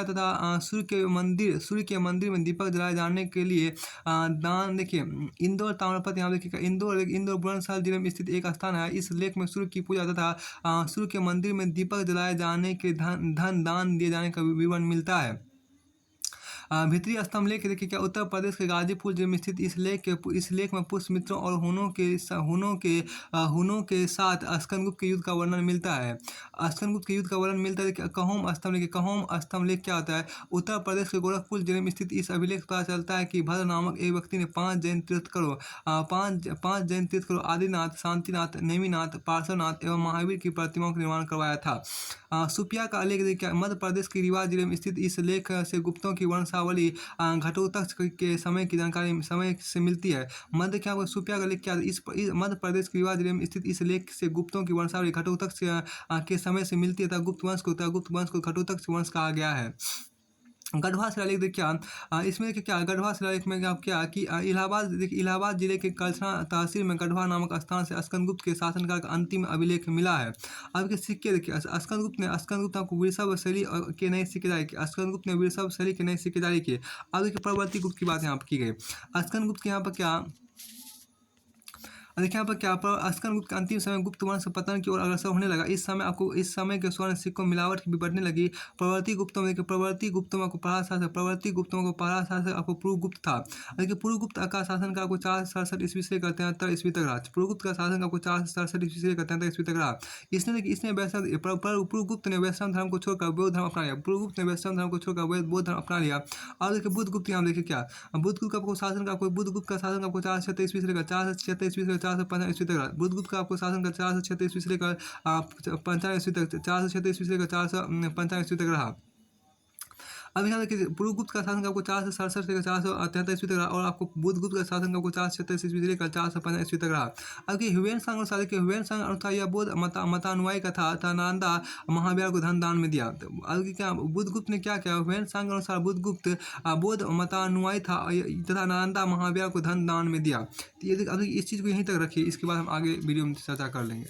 तथा सूर्य के मंदिर में दीपक जलाए जाने के लिए दान, देखिए इंदौर ताम्रपत्र, यहाँ देखिए इंदौर बुलंदशहर जिले में स्थित एक स्थान है। इस लेख में सूर्य की पूजा तथा सूर्य के मंदिर में दीपक जलाए जाने के धन दान दिए जाने का विवरण मिलता है। भीतरी स्तंभ लेख देखिए क्या उत्तर प्रदेश के गाजीपुर जिले में स्थित इस लेख में पुष्यमित्रों और हुनों के साथ स्कंदगुप्त के युद्ध का वर्णन मिलता है। स्कंदगुप्त के युद्ध का वर्णन मिलता है। कहोम स्तंभ लेख, कहोम स्तंभ लेख क्या होता है? उत्तर प्रदेश के गोरखपुर जिले में स्थित इस अभिलेख पता चलता है कि भद्र नामक एक व्यक्ति ने 5 जैन तीर्थकरों आदिनाथ, शांतिनाथ, नेमिनाथ, पार्श्वनाथ एवं महावीर की प्रतिमाओं का निर्माण करवाया था। सुपिया का लेख देखिए मध्य प्रदेश के रीवा जिले में स्थित इस लेख से गुप्तों की वंशावली घटोत्कच के समय की जानकारी समय से मिलती है। मध्य क्या सुपिया का लेख क्या इस मध्य प्रदेश के रीवा जिले में स्थित इस लेख से गुप्तों की वंशावली घटोत्कच के समय से मिलती है। गुप्त वंश को घटोत्कच वंश कहा गया है। गढ़वा शिलालेख देखिए इसमें देखिए क्या गढ़वा शिलालेख में आप क्या कि इलाहाबाद जिले के कलछा तहसील में गढ़वा नामक स्थान से स्कंदगुप्त के शासनकाल का अंतिम अभिलेख मिला है। अब के सिक्के देखिए स्कंदगुप्त आपको वृषभ शैली के नए सिक्के जारी किए। स्कंदगुप्त ने वृषभ शैली के नए सिक्के जारी किए। अब देखिए प्रवर्ती गुप्त की बात यहाँ पर की गई। स्कंदगुप्त के यहाँ पर क्या देखिए यहाँ पर क्या पर स्कंदगुप्त के अंतिम समय गुप्त वंश पतन की ओर अग्रसर होने लगा। इस समय के स्वर्ण सिक्कों मिलावट भी बढ़ने लगी। प्रवर्ती गुप्तों में आपको पहला शासक आपको पूर्वगुप्त था। देखिए पूर्वगुप्त का शासन का आपको 467 ईस्वी से लेकर 73 ईस्वी तक रहा। पूर्वगुप्त का शासन आपको 467 ईस्वी से लेकर 73 ईस्वी तक रहा। इसने पूर्वगुप्त ने वैष्णव धर्म को छोड़कर बौद्ध धर्म अपना लिया। बौद्ध धर्म अपना लिया। और देखिए बुद्धगुप्त यहाँ देखिए क्या बुद्धगुप्त का शासन का 436 ईस्वी से लेकर 436 ईस्वी से 455 ईस्वी तक। बुद्धगुप्त का आपको शासन का 436 ईस्वी से लेकर 55 ईस्वी तक 436 ईस्वी से लेकर 455 ईस्वी तक रहा। अब यहाँ देखिए पूर्वगुप्त का शासन आपको 467 से लेकर 473 ईस्वी तक रहा और आपको बुद्धगुप्त का शासन आपको 436 ईस्वी से लेकर 455 ईस्वी तक रहा। अब कि ह्वेन सांग अनुसार यह बौद्ध मतानुयायी का था नालंदा महाविहार को धन दान में दिया। अब कि क्या बुद्धगुप्त ने क्या किया? ह्वेन सांग अनुसार बुद्धगुप्त बौद्ध मतानुयायी था तथा नालंदा महाविहार को धन दान में दिया। अब इस चीज़ को यहीं तक रखिए, इसके बाद हम आगे वीडियो में चर्चा कर लेंगे।